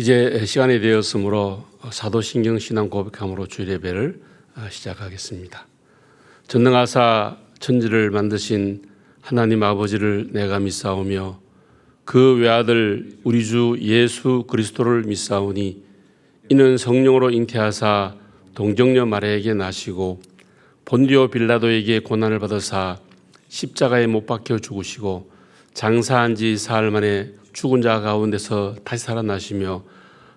이제 시간이 되었으므로 사도신경 신앙 고백함으로 주일예배를 시작하겠습니다. 전능하사 천지를 만드신 하나님 아버지를 내가 믿사오며 그 외아들 우리 주 예수 그리스도를 믿사오니 이는 성령으로 잉태하사 동정녀 마리아에게 나시고 본디오 빌라도에게 고난을 받으사 십자가에 못 박혀 죽으시고 장사한 지 사흘 만에 죽은 자 가운데서 다시 살아나시며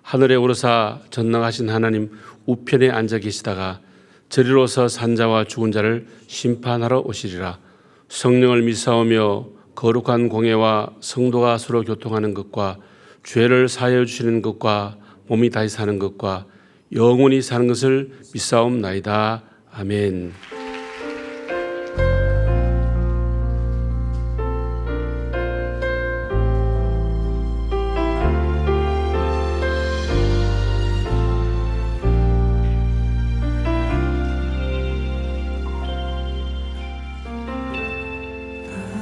하늘에 오르사 전능하신 하나님 우편에 앉아 계시다가 저리로서 산자와 죽은 자를 심판하러 오시리라. 성령을 믿사오며 거룩한 공예와 성도가 서로 교통하는 것과 죄를 사하여 주시는 것과 몸이 다시 사는 것과 영원히 사는 것을 믿사옵나이다. 아멘.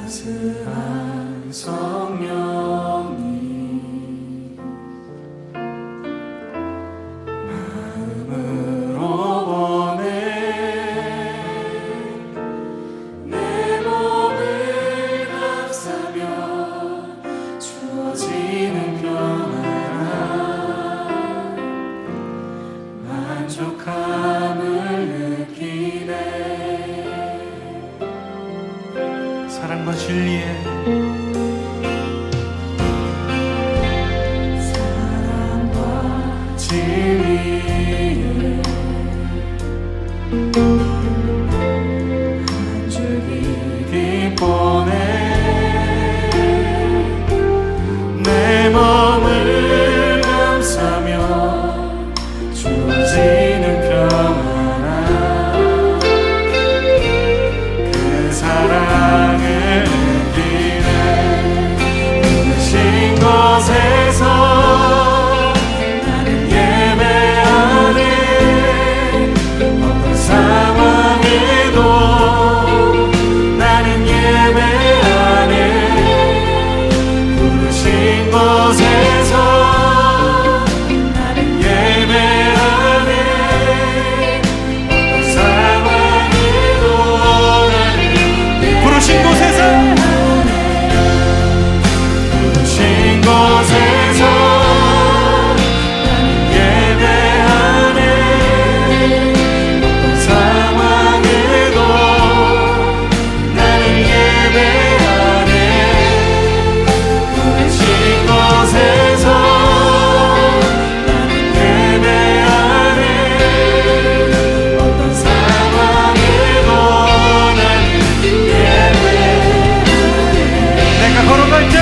따스한 성령님 마음으로 보내 내 몸을 감싸며 주어지는 평안함 만족함을 느끼네. 사랑과 진리에 사랑과 진리에 한 줄기 빛보내 내 몸을 감싸며 주어지는 평안함 그 사랑을 곳에서 나는 예배하네. 어떤 상황에도 나는 예배하네. 부르신 곳에서 나는 예배하네. 어떤 상황에도 나는 부르신 곳에서 곳에서 나는 예배하네. 어떤 상황에도 나는 예배하네. 부르신 곳에서 나는 예배하네. 어떤 상황에도 나는 예배하네. 내가 걸어갈 때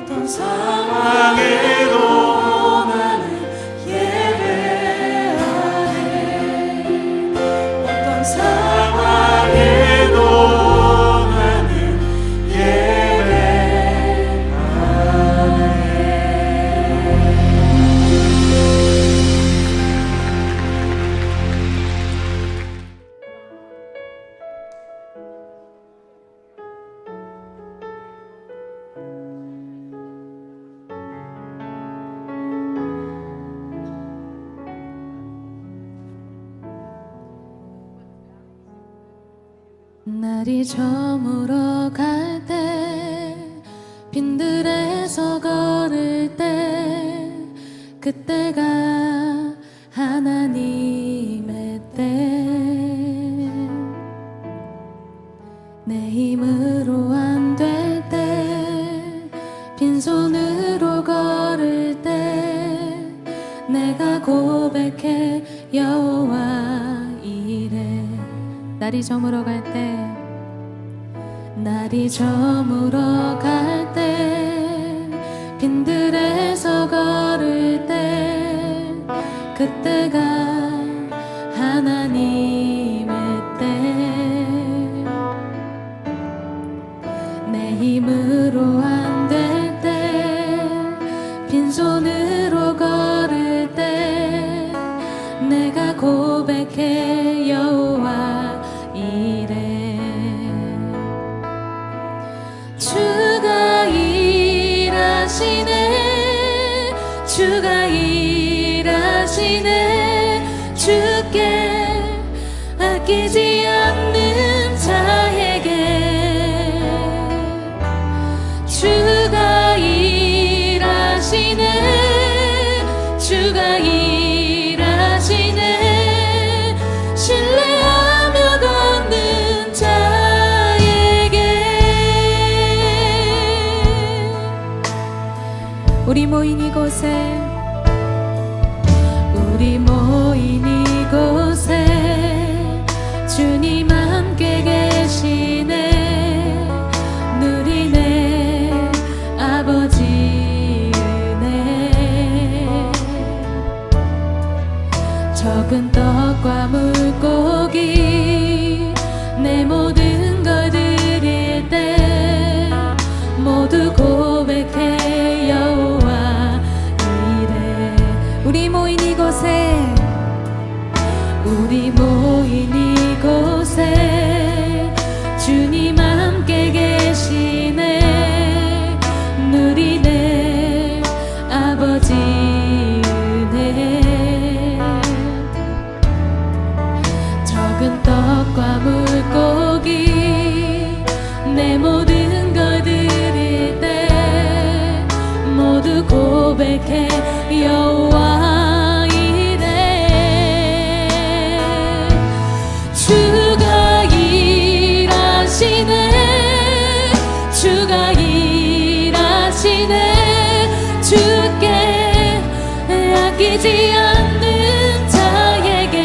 어떤 상황에도 나는 예배하네. 어떤 상황에도 나는 예배하네. 날이 저물어 갈 때 빈들에서 걸을 때 그때가 하나님의 때 내 힘으로 안 될 때 빈손으로 걸을 때 내가 고백해 여호와 이래 날이 저물어 갈 때 날이 저물어 갈 때 빈들에서 걸을 때 그때가 하나님의 때 내 힘으로 안 될 때 빈손으로 걸을 때 내가 고백해 여호와 이래 주가 일하시네 주가 일하시네 주께 아끼지 않는 자에게 주가 일하시네 주가 일하시네 신뢰하며 걷는 자에게 우리 모인 이곳에 주님 함께 계시네 누리네 아버지 은혜 적은 떡과 물고기 내 모든 걸 드릴 때 모두 고백해 여호와 이래 우리 모인 이곳에 주님 함께 계시네 누리네 아버지 은혜 적은 떡과 물고기 내 모든 걸 드릴 때 모두 고백해 여호와 이래 주가 일하시네 주께 아끼지 않는 자에게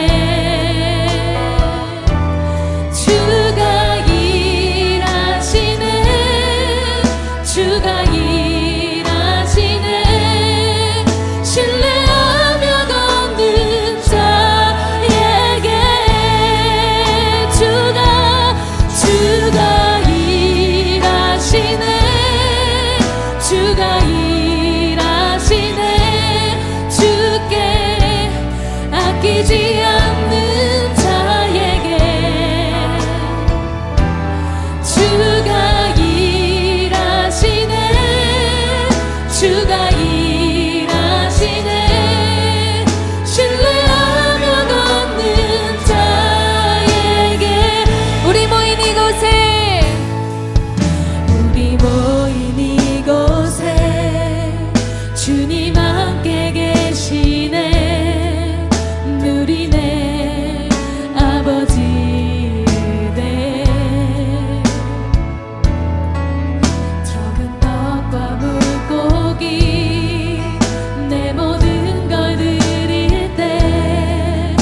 주가 일하시네 주가 일하시네 신뢰하며 걷는 자에게 주가 일하시네 주가 일하시네 주께 아끼지 않는 자에게 주가 일하시네 주가 일하시네 신뢰하며 걷는 자에게 우리 모인 이곳에 주님 함께 계시네 누리네 아버지 은혜 적은 떡과 물고기 내 모든 걸 드릴 때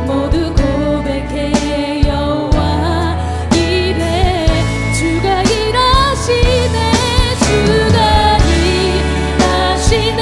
모두 고백해 여호와 이래 주가 일하시네 주가 일하시네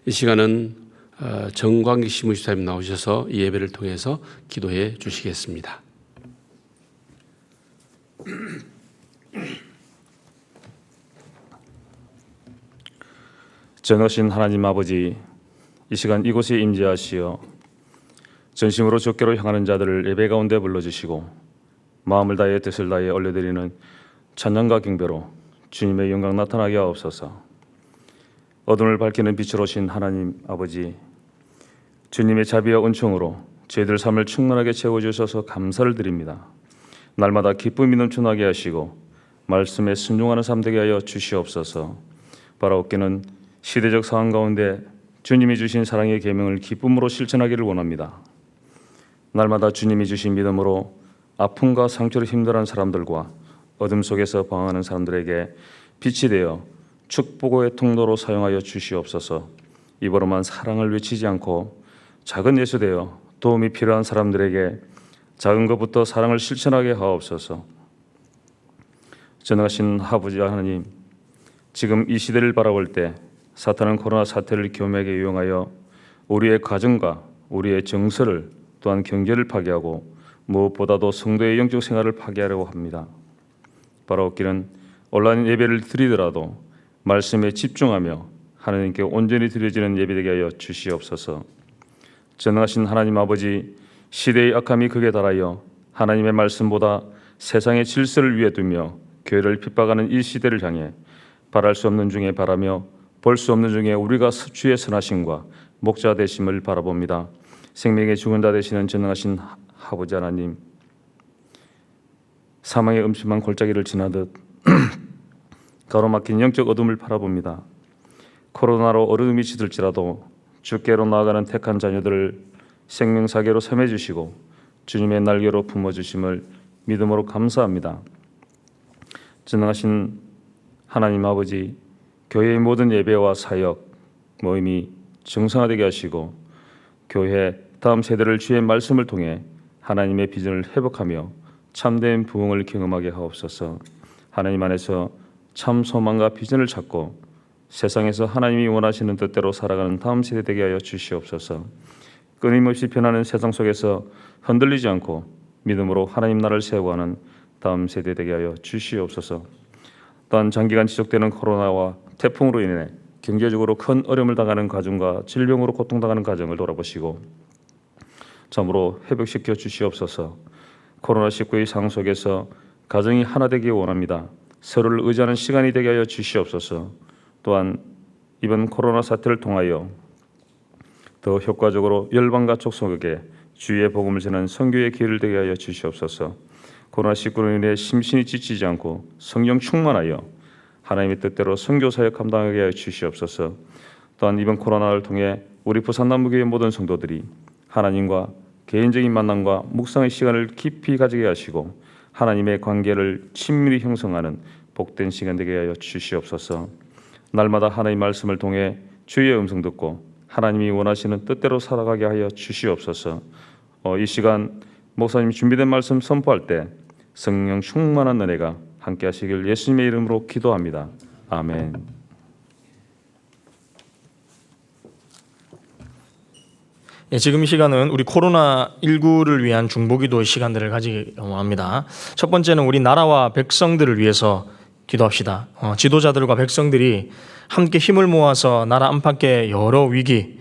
이 시간은 정광기 시무집사님 나오셔서 이 예배를 통해서 기도해 주시겠습니다. 전하신 하나님 아버지, 이 시간 이곳에 임재하시어 전심으로 주께로 향하는 자들을 예배 가운데 불러주시고 마음을 다해 뜻을 다해 올려드리는 찬양과 경배로 주님의 영광 나타나게 하옵소서. 어둠을 밝히는 빛으로 오신 하나님 아버지, 주님의 자비와 은총으로 저희들 삶을 충만하게 채워주셔서 감사를 드립니다. 날마다 기쁨이 넘쳐나게 하시고 말씀에 순종하는 삶 되게 하여 주시옵소서. 바라옵기는 시대적 상황 가운데 주님이 주신 사랑의 계명을 기쁨으로 실천하기를 원합니다. 날마다 주님이 주신 믿음으로 아픔과 상처로 힘들어하는 사람들과 어둠 속에서 방황하는 사람들에게 빛이 되어 축복의 통로로 사용하여 주시옵소서. 입으로만 사랑을 외치지 않고 작은 예수 되어 도움이 필요한 사람들에게 작은 것부터 사랑을 실천하게 하옵소서. 전능하신 아버지 하나님, 지금 이 시대를 바라볼 때 사탄은 코로나 사태를 교묘하게 이용하여 우리의 가정과 우리의 정서를 또한 경제를 파괴하고 무엇보다도 성도의 영적 생활을 파괴하려고 합니다. 바라옵기는 온라인 예배를 드리더라도 말씀에 집중하며 하나님께 온전히 드려지는 예배되게 하여 주시옵소서. 전능하신 하나님 아버지, 시대의 악함이 극에 달하여 하나님의 말씀보다 세상의 질서를 위에 두며 교회를 핍박하는 이 시대를 향해 바랄 수 없는 중에 바라며 볼 수 없는 중에 우리가 주의 선하심과 목자 되심을 바라봅니다. 생명의 죽은 자 되시는 전능하신 아버지 하나님, 사망의 음침한 골짜기를 지나듯 가로막힌 영적 어둠을 바라봅니다. 코로나로 어려움이 짙을지라도 주께로 나아가는 택한 자녀들을 생명사계로 삼해주시고 주님의 날개로 품어주심을 믿음으로 감사합니다. 전능하신 하나님 아버지, 교회의 모든 예배와 사역, 모임이 정상화되게 하시고 교회 다음 세대를 주의 말씀을 통해 하나님의 비전을 회복하며 참된 부흥을 경험하게 하옵소서. 하나님 안에서 참 소망과 비전을 찾고 세상에서 하나님이 원하시는 뜻대로 살아가는 다음 세대 되게 하여 주시옵소서. 끊임없이 변하는 세상 속에서 흔들리지 않고 믿음으로 하나님 나라를 세워가는 다음 세대 되게 하여 주시옵소서. 또한 장기간 지속되는 코로나와 태풍으로 인해 경제적으로 큰 어려움을 당하는 가정과 질병으로 고통당하는 가정을 돌아보시고 참으로 회복시켜 주시옵소서. 코로나19의 상황 속에서 가정이 하나 되기 원합니다. 서로를 의지하는 시간이 되게 하여 주시옵소서. 또한 이번 코로나 사태를 통하여 더 효과적으로 열방과 족속에게 주의 복음을 전하는 선교의 기회를 되게 하여 주시옵소서. 코로나19로 인해 심신이 지치지 않고 성령 충만하여 하나님의 뜻대로 선교 사역 감당하게 하여 주시옵소서. 또한 이번 코로나를 통해 우리 부산남부교회 모든 성도들이 하나님과 개인적인 만남과 묵상의 시간을 깊이 가지게 하시고 하나님의 관계를 친밀히 형성하는 복된 시간 되게 하여 주시옵소서. 날마다 하나님의 말씀을 통해 주의 음성 듣고 하나님이 원하시는 뜻대로 살아가게 하여 주시옵소서. 이 시간 목사님이 준비된 말씀 선포할 때 성령 충만한 은혜가 함께 하시길 예수님의 이름으로 기도합니다. 아멘. 지금 이 시간은 우리 코로나19를 위한 중보기도의 시간들을 가지고 합니다. 첫 번째는 우리 나라와 백성들을 위해서 기도합시다. 지도자들과 백성들이 함께 힘을 모아서 나라 안팎의 여러 위기,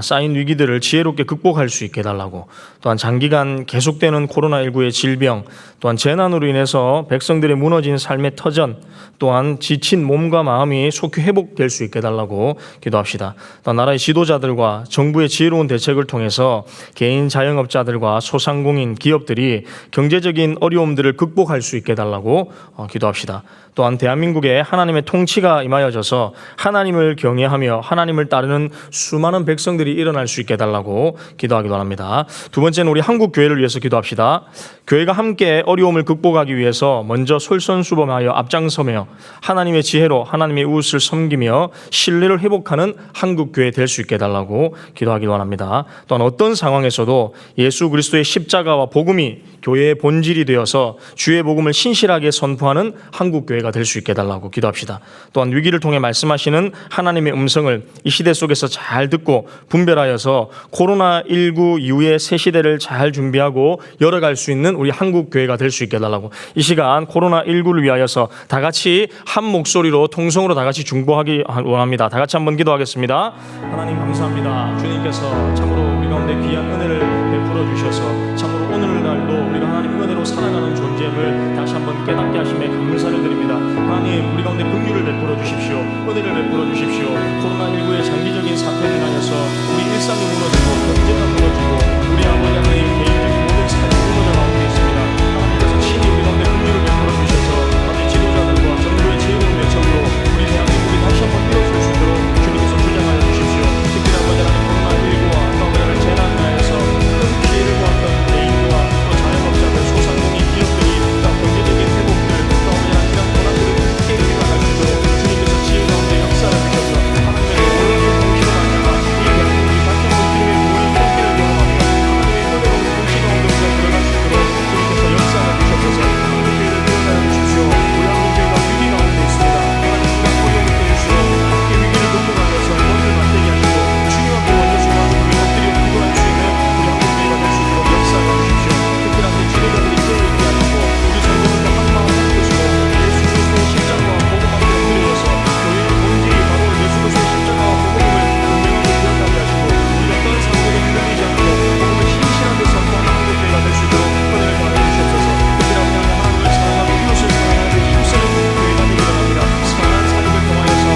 쌓인 위기들을 지혜롭게 극복할 수 있게 해달라고, 또한 장기간 계속되는 코로나19의 질병, 또한 재난으로 인해서 백성들의 무너진 삶의 터전, 또한 지친 몸과 마음이 속히 회복될 수 있게 해달라고 기도합시다. 또한 나라의 지도자들과 정부의 지혜로운 대책을 통해서 개인 자영업자들과 소상공인 기업들이 경제적인 어려움들을 극복할 수 있게 해달라고 기도합시다. 또한 대한민국에 하나님의 통치가 임하여져서 하나님을 경외하며 하나님을 따르는 수많은 백성 백성들이 일어날 수 있게 해달라고 기도하기도 합니다. 두 번째는 우리 한국 교회를 위해서 기도합시다. 교회가 함께 어려움을 극복하기 위해서 먼저 솔선수범하여 앞장서며 하나님의 지혜로 하나님의 이웃을 섬기며 신뢰를 회복하는 한국 교회 될 수 있게 해달라고 기도하기도 합니다. 또한 어떤 상황에서도 예수 그리스도의 십자가와 복음이 교회의 본질이 되어서 주의 복음을 신실하게 선포하는 한국 교회가 될 수 있게 해달라고 기도합시다. 또한 위기를 통해 말씀하시는 하나님의 음성을 이 시대 속에서 잘 듣고 분별하여서 코로나19 이후의 새 시대를 잘 준비하고 열어갈 수 있는 우리 한국 교회가 될 수 있게 해달라고 이 시간 코로나19를 위하여서 다 같이 한 목소리로 통성으로 다 같이 중보하기 원합니다. 다 같이 한번 기도하겠습니다. 하나님 감사합니다. 주님께서 참으로 우리 가운데 귀한 은혜를 베풀어 주셔서 참으로 오늘날도 우리가 하나님 은혜로 살아가는 존재임을 다시 한번 깨닫게 하심에 감사를 드립니다. 하나님 우리 가운데 긍휼을 베풀어 주십시오. 은혜를 베풀어 주십시오. 코로나19의 장기적인 사태를 인하여서 우리 일상이 무너지고 경제가 무너지고 우리 아버지 하나님 개인적인 모든 삶이 무너져 가고 있습니다. 하나님께서 친히 우리 가운데 긍휼을 베풀어 주셔서 아버지 지도자들과 정부의 지혜로운 대책으로 우리 대한민국이 다시 한번 일어설 수 있도록 주님께서 주장하여 주십시오. 특히 아버지 하나님 코로나19와 또 오늘 재난을 인하여서 큰 피해를 보았던 개인과 또 자영업자들, 소상공인 기업들이 또 경제적인 회복들 또 아버지 하나님 이런 고난들을 함께 일어나갈 수 있도록 주님께서 지혜 가운데 역사를 주셔서 하나님의 모든 통치로 말미암아 이 대한민국이 다시 한번 주님의 모든 통치를 경험하며 하나님의 은혜로운 통치 가운데 우리가 들어갈 수 있도록 주님께서 역사를 주셔서 한국교회를 들어가여 주십시오. 우리 한국교회가 위기 가운데 있습니다. 하나님 우리가 어려움을 때일수록 함께 위기를 극복하면서 먼저 맞대게 하시고 주님 앞에 먼저 소망하고 우리 엎드려 기도할 수 있는 우리 한국교회가 될 수 있도록 역사를 주십시오. 특별한 우리 지도자들이 깨어있게 하시고 우리 성도들과 한 마음 한 뜻으로 예수 그리스도의 십자가와 복음 앞에 엎드려서 교회의 본질이 바로 예수 그리스도의 십자가와 복음을 분명하게 기억하게 하시고 우리 어떤 상황에도 흔들리지 않고 복음을 신실하게 선포하는 한국교회가 될 수 있도록 은혜를 더하여 주시옵소서. 특별한 하나님을 사랑하고 이웃을 사랑하는 힘쓰는 교회가 되기를 합니다. 선한 사역을 통하여서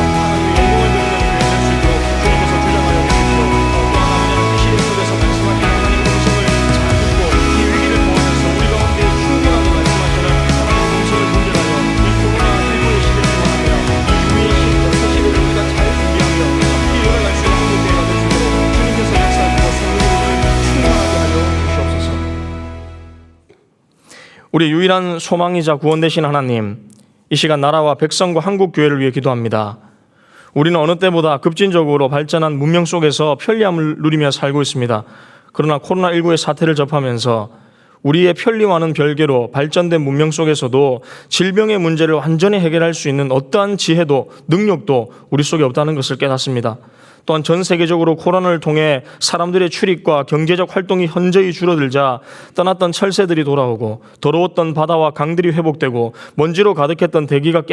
하나님의 영광을 드리는 교회 될 수 있도록 주님께서 주장하여 주십시오. 또 하나님은 이 시대 속에서 말씀하시는 하나님 음성을 잘 듣고 이 위기를 통하여서 우리 가운데 충분하게 말씀하시는 하나님 음성을 분별하여 이 코로나19의 시대를 통하여 이 위기의 새 시대를 우리가 잘 준비하며 함께 열어갈 수 있는 한국교회가 될 수 있도록 주님께서 역사하시고 성령을 충만하게 하여 주시옵소서. 우리 유일한 소망이자 구원 되신 하나님, 이 시간 나라와 백성과 한국 교회를 위해 기도합니다. 우리는 어느 때보다 급진적으로 발전한 문명 속에서 편리함을 누리며 살고 있습니다. 그러나 코로나19의 사태를 접하면서 우리의 편리와는 별개로 발전된 문명 속에서도 질병의 문제를 완전히 해결할 수 있는 어떠한 지혜도 능력도 우리 속에 없다는 것을 깨닫습니다. 또한 전 세계적으로 코로나를 통해 사람들의 출입과 경제적 활동이 현저히 줄어들자 떠났던 철새들이 돌아오고 더러웠던 바다와 강들이 회복되고 먼지로 가득했던 대기가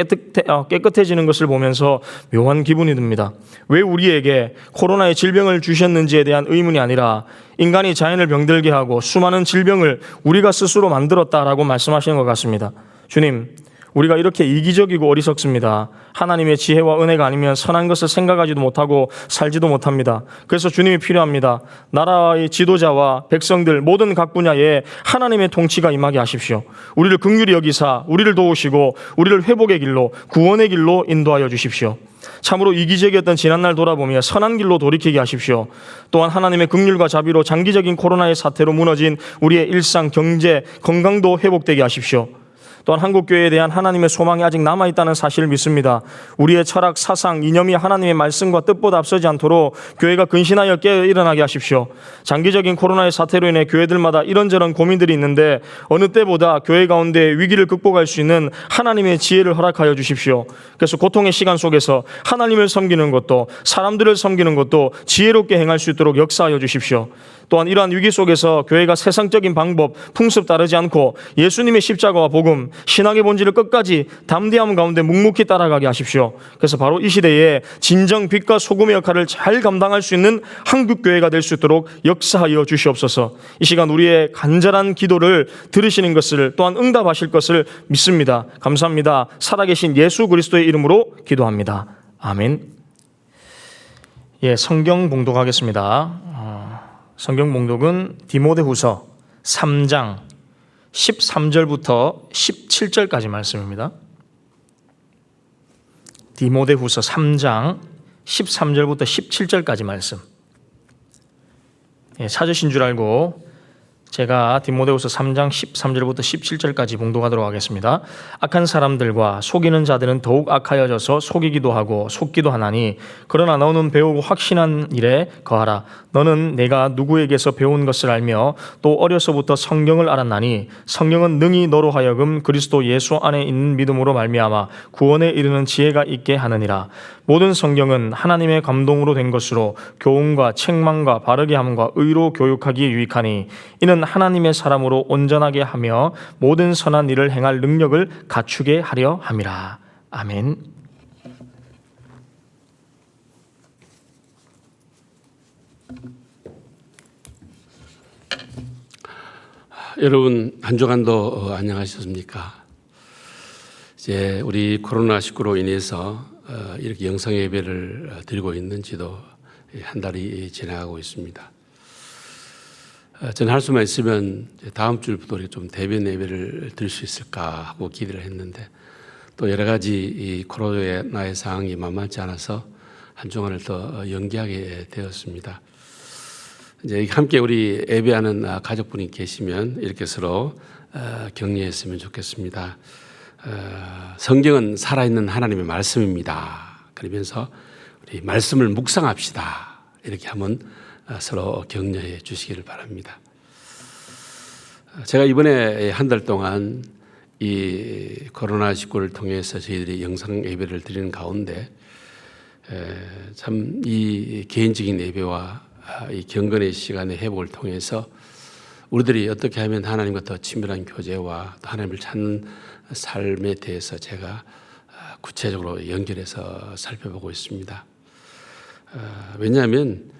깨끗해지는 것을 보면서 묘한 기분이 듭니다. 왜 우리에게 코로나의 질병을 주셨는지에 대한 의문이 아니라 인간이 자연을 병들게 하고 수많은 질병을 우리가 스스로 만들었다라고 말씀하시는 것 같습니다. 주님, 우리가 이렇게 이기적이고 어리석습니다. 하나님의 지혜와 은혜가 아니면 선한 것을 생각하지도 못하고 살지도 못합니다. 그래서 주님이 필요합니다. 나라의 지도자와 백성들 모든 각 분야에 하나님의 통치가 임하게 하십시오. 우리를 긍휼히 여기사 우리를 도우시고 우리를 회복의 길로 구원의 길로 인도하여 주십시오. 참으로 이기적이었던 지난날 돌아보며 선한 길로 돌이키게 하십시오. 또한 하나님의 긍휼과 자비로 장기적인 코로나의 사태로 무너진 우리의 일상, 경제, 건강도 회복되게 하십시오. 또한 한국교회에 대한 하나님의 소망이 아직 남아있다는 사실을 믿습니다. 우리의 철학, 사상, 이념이 하나님의 말씀과 뜻보다 앞서지 않도록 교회가 근신하여 깨어 일어나게 하십시오. 장기적인 코로나의 사태로 인해 교회들마다 이런저런 고민들이 있는데 어느 때보다 교회 가운데 위기를 극복할 수 있는 하나님의 지혜를 허락하여 주십시오. 그래서 고통의 시간 속에서 하나님을 섬기는 것도 사람들을 섬기는 것도 지혜롭게 행할 수 있도록 역사하여 주십시오. 또한 이러한 위기 속에서 교회가 세상적인 방법, 풍습 따르지 않고 예수님의 십자가와 복음, 신앙의 본질을 끝까지 담대함 가운데 묵묵히 따라가게 하십시오. 그래서 바로 이 시대에 진정 빛과 소금의 역할을 잘 감당할 수 있는 한국교회가 될 수 있도록 역사하여 주시옵소서. 이 시간 우리의 간절한 기도를 들으시는 것을 또한 응답하실 것을 믿습니다. 감사합니다. 살아계신 예수 그리스도의 이름으로 기도합니다. 아멘. 예, 성경 봉독하겠습니다. 성경 봉독은 디모데후서 3장 13절부터 17절까지 말씀입니다. 디모데후서 3장 13절부터 17절까지 말씀. 찾으신 줄 알고 제가 디모데후서 3장 13절부터 17절까지 봉독하도록 하겠습니다. 악한 사람들과 속이는 자들은 더욱 악하여져서 속이기도 하고 속기도 하나니 그러나 너는 배우고 확신한 일에 거하라. 너는 내가 누구에게서 배운 것을 알며 또 어려서부터 성경을 알았나니 성경은 능히 너로 하여금 그리스도 예수 안에 있는 믿음으로 말미암아 구원에 이르는 지혜가 있게 하느니라. 모든 성경은 하나님의 감동으로 된 것으로 교훈과 책망과 바르게 함과 의로 교육하기에 유익하니 이는 하나님의 사람으로 온전하게 하며 모든 선한 일을 행할 능력을 갖추게 하려 함이라. 아멘. 여러분 한 주간도 안녕하셨습니까? 이제 우리 코로나19로 인해서 이렇게 영상 예배를 드리고 있는지도 한 달이 지나가고 있습니다. 저는 할 수만 있으면 다음 주부터 좀 대변 예배를 드릴 수 있을까 하고 기대를 했는데 또 여러 가지 이 코로나의 상황이 만만치 않아서 한 주간을 더 연기하게 되었습니다. 이제 함께 우리 예배하는 가족분이 계시면 이렇게 서로 격려했으면 좋겠습니다. 성경은 살아있는 하나님의 말씀입니다. 그러면서 우리 말씀을 묵상합시다. 이렇게 하면 서로 격려해 주시기를 바랍니다. 제가 이번에 한 달 동안 이 코로나19를 통해서 저희들이 영상 예배를 드리는 가운데 참 이 개인적인 예배와 이 경건의 시간의 회복을 통해서 우리들이 어떻게 하면 하나님과 더 친밀한 교제와 또 하나님을 찾는 삶에 대해서 제가 구체적으로 연결해서 살펴보고 있습니다. 왜냐하면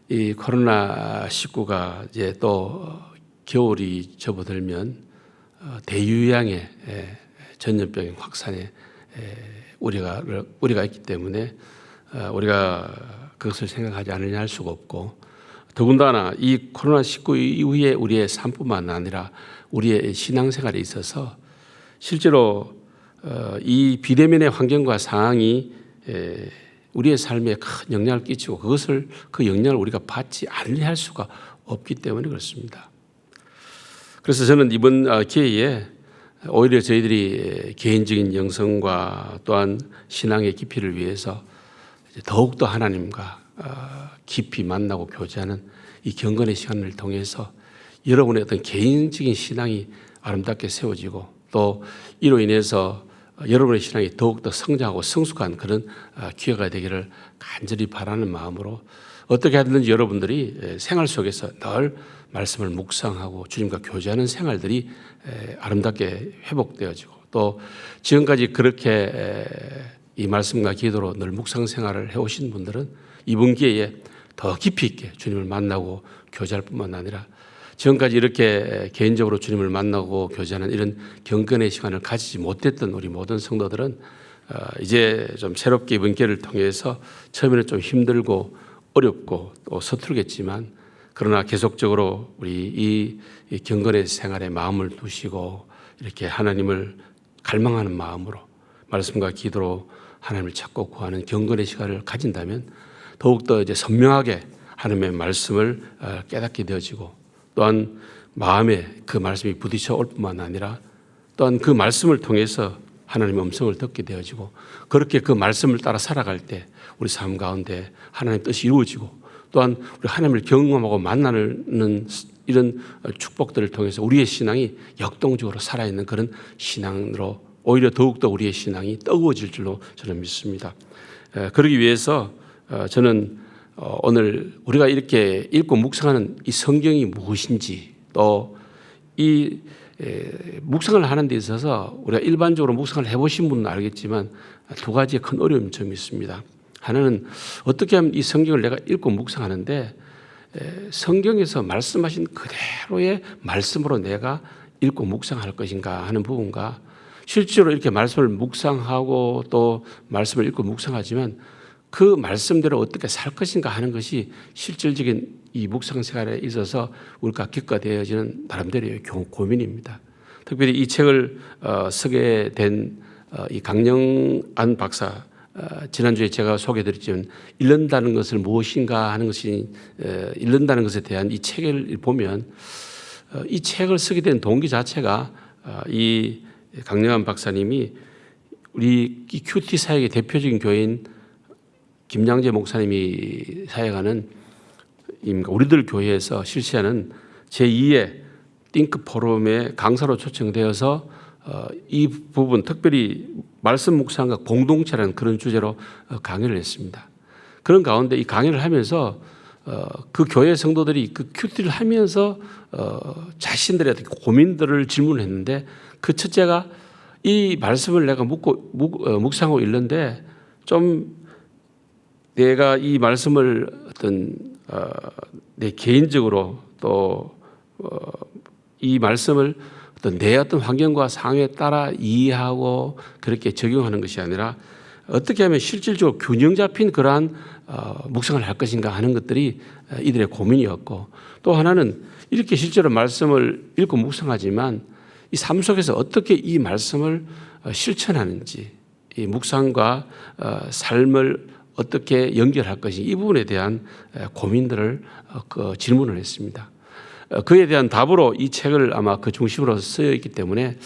이 코로나19가 이제 또 겨울이 접어들면 대유행의 전염병의 확산에 우리가 있기 때문에 우리가 그것을 생각하지 않으려 할 수가 없고 더군다나 이 코로나19 이후에 우리의 삶뿐만 아니라 우리의 신앙생활에 있어서 실제로 이 비대면의 환경과 상황이 우리의 삶에 큰 영향을 끼치고 그 영향을 우리가 받지 않으려 할 수가 없기 때문에 그렇습니다. 그래서 저는 이번 기회에 오히려 저희들이 개인적인 영성과 또한 신앙의 깊이를 위해서 더욱더 하나님과 깊이 만나고 교제하는 이 경건의 시간을 통해서 여러분의 어떤 개인적인 신앙이 아름답게 세워지고 또 이로 인해서 여러분의 신앙이 더욱더 성장하고 성숙한 그런 기회가 되기를 간절히 바라는 마음으로 어떻게 하든지 여러분들이 생활 속에서 늘 말씀을 묵상하고 주님과 교제하는 생활들이 아름답게 회복되어지고 또 지금까지 그렇게 이 말씀과 기도로 늘 묵상 생활을 해오신 분들은 이번 기회에 더 깊이 있게 주님을 만나고 교제할 뿐만 아니라 지금까지 이렇게 개인적으로 주님을 만나고 교제하는 이런 경건의 시간을 가지지 못했던 우리 모든 성도들은 이제 좀 새롭게 이번 기회를 통해서 처음에는 좀 힘들고 어렵고 또 서툴겠지만 그러나 계속적으로 우리 이 경건의 생활에 마음을 두시고 이렇게 하나님을 갈망하는 마음으로 말씀과 기도로 하나님을 찾고 구하는 경건의 시간을 가진다면 더욱더 이제 선명하게 하나님의 말씀을 깨닫게 되어지고 또한 마음에 그 말씀이 부딪혀 올 뿐만 아니라 또한 그 말씀을 통해서 하나님의 음성을 듣게 되어지고 그렇게 그 말씀을 따라 살아갈 때 우리 삶 가운데 하나님의 뜻이 이루어지고 또한 우리 하나님을 경험하고 만나는 이런 축복들을 통해서 우리의 신앙이 역동적으로 살아있는 그런 신앙으로 오히려 더욱더 우리의 신앙이 뜨거워질 줄로 저는 믿습니다. 그러기 위해서 저는 오늘 우리가 이렇게 읽고 묵상하는 이 성경이 무엇인지 또 이 묵상을 하는 데 있어서 우리가 일반적으로 묵상을 해보신 분은 알겠지만 두 가지의 큰 어려운 점이 있습니다. 하나는 어떻게 하면 이 성경을 내가 읽고 묵상하는데 성경에서 말씀하신 그대로의 말씀으로 내가 읽고 묵상할 것인가 하는 부분과 실제로 이렇게 말씀을 묵상하고 또 말씀을 읽고 묵상하지만 그 말씀대로 어떻게 살 것인가 하는 것이 실질적인 이 묵상 생활에 있어서 우리가 겪어되어지는 나름대로의 고민입니다. 특별히 이 책을 쓰게 된 이 강영안 박사 지난주에 제가 소개해드렸지만 잃는다는 것을 무엇인가 하는 것이 잃는다는 것에 대한 이 책을 보면 이 책을 쓰게 된 동기 자체가 이 강영환 박사님이 우리 이 큐티 사역의 대표적인 교회인 김양재 목사님이 사역하는 우리들 교회에서 실시하는 제2의 띵크 포럼의 강사로 초청되어서 이 부분 특별히 말씀 묵상과 공동체라는 그런 주제로 강의를 했습니다. 그런 가운데 이 강의를 하면서 그 교회 성도들이 그 큐티를 하면서 자신들의 고민들을 질문했는데 그 첫째가 이 말씀을 내가 묵상하고 있는데 좀 내가 이 말씀을 내 개인적으로 또 이 말씀을 내 어떤 환경과 상황에 따라 이해하고 그렇게 적용하는 것이 아니라 어떻게 하면 실질적으로 균형 잡힌 그러한 묵상을 할 것인가 하는 것들이 이들의 고민이었고, 또 하나는 이렇게 실제로 말씀을 읽고 묵상하지만 이 삶 속에서 어떻게 이 말씀을 실천하는지, 이 묵상과 삶을 어떻게 연결할 것인지 이 부분에 대한 고민들을 질문을 했습니다. 그에 대한 답으로 이 책을 아마 그 중심으로 쓰여 있기 때문에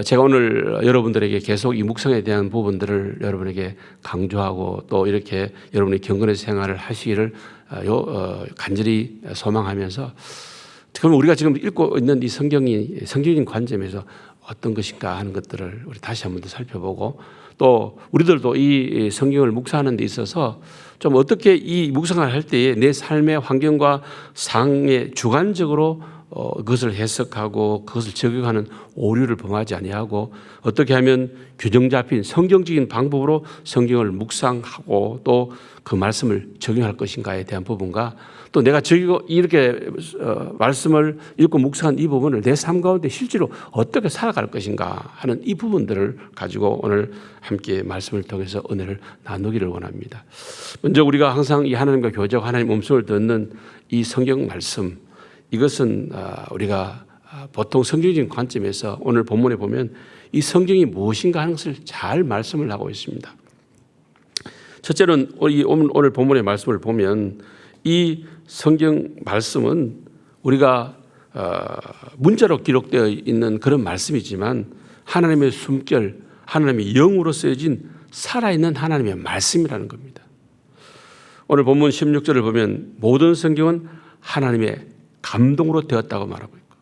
제가 오늘 여러분들에게 계속 이 묵상에 대한 부분들을 여러분에게 강조하고 또 이렇게 여러분의 경건의 생활을 하시기를 간절히 소망하면서, 그럼 우리가 지금 읽고 있는 이 성경이 성경적인 관점에서 어떤 것인가 하는 것들을 우리 다시 한번 더 살펴보고, 또 우리들도 이 성경을 묵상하는 데 있어서 좀 어떻게 이 묵상을 할 때에 내 삶의 환경과 상황에 주관적으로 그것을 해석하고 그것을 적용하는 오류를 범하지 아니하고 어떻게 하면 균형 잡힌 성경적인 방법으로 성경을 묵상하고 또 그 말씀을 적용할 것인가에 대한 부분과, 또 내가 이렇게 말씀을 읽고 묵상한 이 부분을 내 삶 가운데 실제로 어떻게 살아갈 것인가 하는 이 부분들을 가지고 오늘 함께 말씀을 통해서 은혜를 나누기를 원합니다. 먼저 우리가 항상 이 하나님과 교제하고 하나님 음성을 듣는 이 성경 말씀, 이것은 우리가 보통 성경적인 관점에서 오늘 본문에 보면 이 성경이 무엇인가 하는 것을 잘 말씀을 하고 있습니다. 첫째는 오늘 본문의 말씀을 보면 이 성경 말씀은 우리가 문자로 기록되어 있는 그런 말씀이지만 하나님의 숨결, 하나님의 영으로 쓰여진 살아있는 하나님의 말씀이라는 겁니다. 오늘 본문 16절을 보면 모든 성경은 하나님의 감동으로 되었다고 말하고 있고,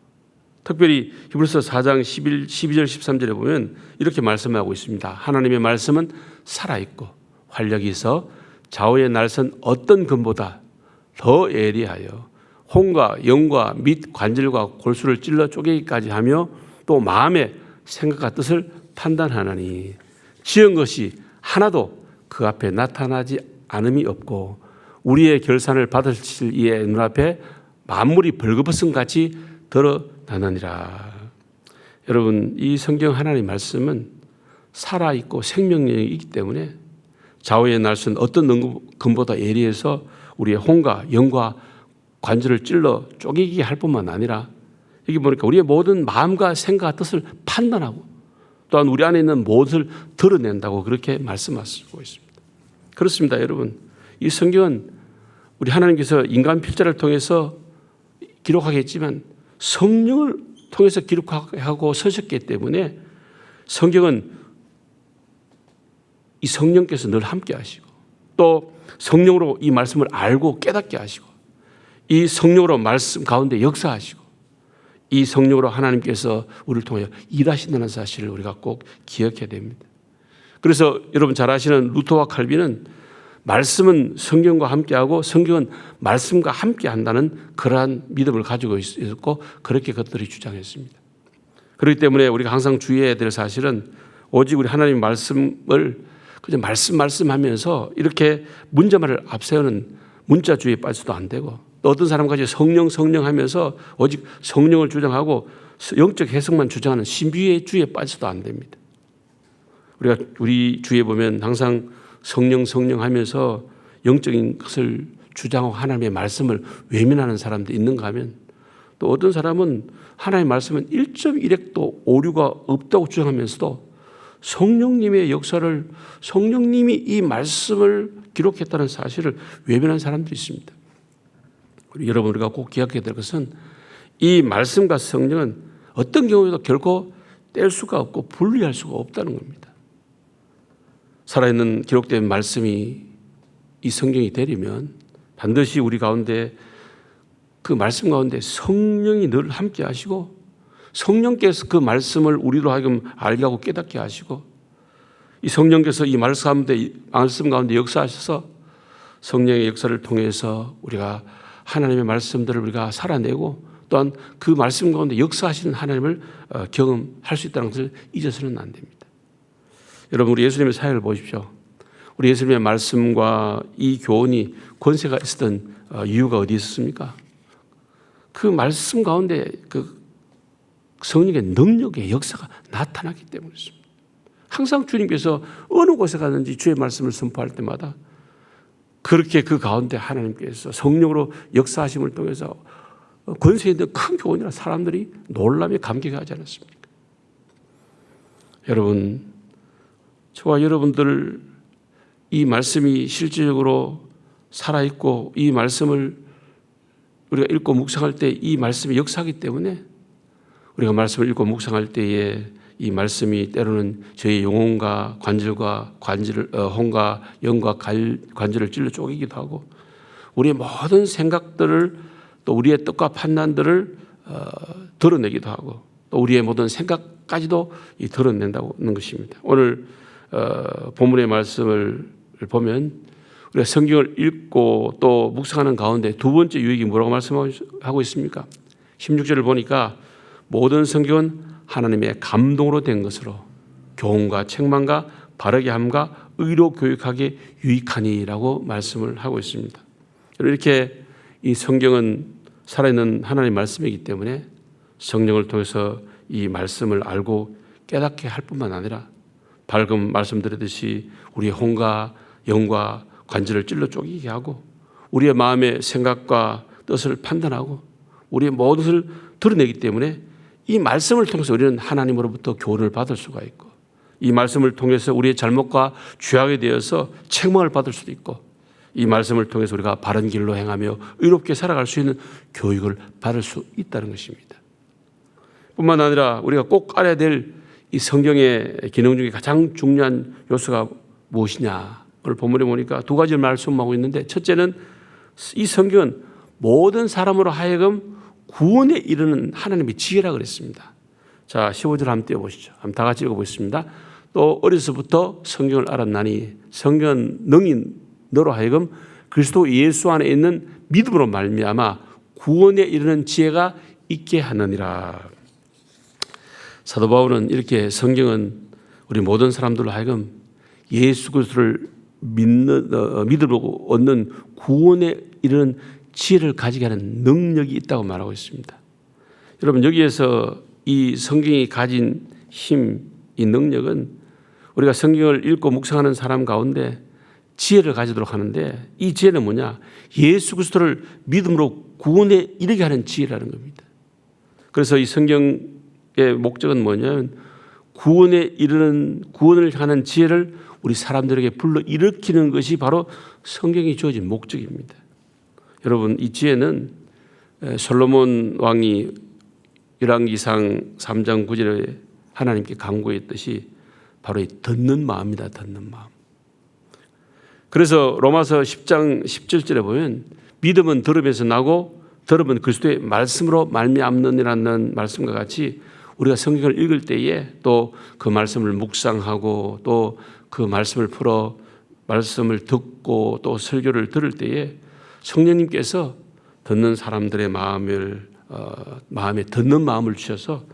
특별히 히브리서 4장 12절 13절에 보면 이렇게 말씀하고 있습니다. 하나님의 말씀은 살아있고 활력이 있어 좌우의 날선 어떤 금보다 더 예리하여 혼과 영과 및 관절과 골수를 찔러 쪼개기까지 하며 또 마음의 생각과 뜻을 판단하나니 지은 것이 하나도 그 앞에 나타나지 않음이 없고 우리의 결산을 받으실 이의 눈앞에 만물이 벌거벗은 같이 드러나느니라. 여러분, 이 성경 하나님의 말씀은 살아있고 생명력이 있기 때문에 좌우의 날선 어떤 금보다 예리해서 우리의 혼과 영과 관절을 찔러 쪼개게 할 뿐만 아니라 여기 보니까 우리의 모든 마음과 생각과 뜻을 판단하고 또한 우리 안에 있는 모든 드러낸다고 그렇게 말씀하시고 있습니다. 그렇습니다, 여러분. 이 성경은 우리 하나님께서 인간 필자를 통해서 기록하겠지만 성령을 통해서 기록하고 서셨기 때문에 성경은 이 성령께서 늘 함께 하시고 또 성령으로 이 말씀을 알고 깨닫게 하시고 이 성령으로 말씀 가운데 역사하시고 이 성령으로 하나님께서 우리를 통해 일하신다는 사실을 우리가 꼭 기억해야 됩니다. 그래서 여러분 잘 아시는 루터와 칼빈은 말씀은 성경과 함께하고 성경은 말씀과 함께한다는 그러한 믿음을 가지고 있었고 그렇게 그들이 주장했습니다. 그렇기 때문에 우리가 항상 주의해야 될 사실은 오직 우리 하나님 말씀을 그냥 말씀하면서 이렇게 문자말을 앞세우는 문자주의에 빠져도 안 되고 또 어떤 사람까지 성령 하면서 오직 성령을 주장하고 영적 해석만 주장하는 신비주의에 빠져도 안 됩니다. 우리가 우리 주위에 보면 항상 성령 하면서 영적인 것을 주장하고 하나님의 말씀을 외면하는 사람도 있는가 하면 또 어떤 사람은 하나님의 말씀은 1.1핵도 오류가 없다고 주장하면서도 성령님의 역사를, 성령님이 이 말씀을 기록했다는 사실을 외면한 사람들이 있습니다. 여러분, 우리가 꼭 기억해야 될 것은 이 말씀과 성령은 어떤 경우에도 결코 뗄 수가 없고 분리할 수가 없다는 겁니다. 살아있는 기록된 말씀이 이 성경이 되려면 반드시 우리 가운데 그 말씀 가운데 성령이 늘 함께 하시고 성령께서 그 말씀을 우리로 하여금 알게 하고 깨닫게 하시고 이 성령께서 이 말씀 가운데 역사하셔서 성령의 역사를 통해서 우리가 하나님의 말씀들을 우리가 살아내고 또한 그 말씀 가운데 역사하시는 하나님을 경험할 수 있다는 것을 잊어서는 안 됩니다. 여러분, 우리 예수님의 사역을 보십시오. 우리 예수님의 말씀과 이 교훈이 권세가 있었던 이유가 어디 있었습니까? 그 말씀 가운데 그 성령의 능력의 역사가 나타나기 때문이었습니다. 항상 주님께서 어느 곳에 가든지 주의 말씀을 선포할 때마다 그렇게 그 가운데 하나님께서 성령으로 역사하심을 통해서 권세 있는 큰 교훈이라 사람들이 놀라며 감격하지 않았습니까? 여러분, 저와 여러분들 이 말씀이 실질적으로 살아있고 이 말씀을 우리가 읽고 묵상할 때 이 말씀이 역사하기 때문에 우리가 말씀을 읽고 묵상할 때에 이 말씀이 때로는 저희 영혼과 관절과 혼과 영과 관절을 찔러 쪼개기도 하고 우리의 모든 생각들을 또 우리의 뜻과 판단들을 드러내기도 하고 또 우리의 모든 생각까지도 드러낸다는 것입니다. 오늘 본문의 말씀을 보면 우리가 성경을 읽고 또 묵상하는 가운데 두 번째 유익이 뭐라고 말씀하고 있습니까? 16절을 보니까 모든 성경은 하나님의 감동으로 된 것으로 교훈과 책망과 바르게 함과 의로 교육하기에 유익하니라고 말씀을 하고 있습니다. 이렇게 이 성경은 살아있는 하나님의 말씀이기 때문에 성령을 통해서 이 말씀을 알고 깨닫게 할 뿐만 아니라 방금 말씀드렸듯이 우리의 혼과 영과 관절을 찔러 쪼개게 하고 우리의 마음의 생각과 뜻을 판단하고 우리의 모든 것을 드러내기 때문에 이 말씀을 통해서 우리는 하나님으로부터 교훈을 받을 수가 있고 이 말씀을 통해서 우리의 잘못과 죄악에 대해서 책망을 받을 수도 있고 이 말씀을 통해서 우리가 바른 길로 행하며 의롭게 살아갈 수 있는 교육을 받을 수 있다는 것입니다. 뿐만 아니라 우리가 꼭 알아야 될 이 성경의 기능 중에 가장 중요한 요소가 무엇이냐? 오늘 본문에 보니까 두 가지를 말씀하고 있는데 첫째는 이 성경은 모든 사람으로 하여금 구원에 이르는 하나님의 지혜라 그랬습니다. 자, 15절 한번 띄워보시죠. 한번 다 같이 읽어보겠습니다. 또 어려서부터 성경을 알았나니 성경은 능히 너로 하여금 그리스도 예수 안에 있는 믿음으로 말미암아 구원에 이르는 지혜가 있게 하느니라. 사도 바울은 이렇게 성경은 우리 모든 사람들로 하여금 예수 그리스도를 믿음으로 얻는 구원에 이르는 지혜를 가지게 하는 능력이 있다고 말하고 있습니다. 여러분, 여기에서 이 성경이 가진 힘, 이 능력은 우리가 성경을 읽고 묵상하는 사람 가운데 지혜를 가지도록 하는데 이 지혜는 뭐냐? 예수 그리스도를 믿음으로 구원에 이르게 하는 지혜라는 겁니다. 그래서 이 성경의 목적은 뭐냐면 구원을 향하는 지혜를 우리 사람들에게 불러 일으키는 것이 바로 성경이 주어진 목적입니다. 여러분, 이 지혜는 솔로몬 왕이 열왕기상 3장 9절에 하나님께 간구했듯이 바로 이 듣는 마음이다. 듣는 마음. 그래서 로마서 10장 17절에 보면 믿음은 들음에서 나고 들음은 그리스도의 말씀으로 말미암느니라는 말씀과 같이 우리가 성경을 읽을 때에 또 그 말씀을 묵상하고 또 그 말씀을 풀어 말씀을 듣고 또 설교를 들을 때에 성령님께서 듣는 사람들의 마음에 듣는 마음을 주셔서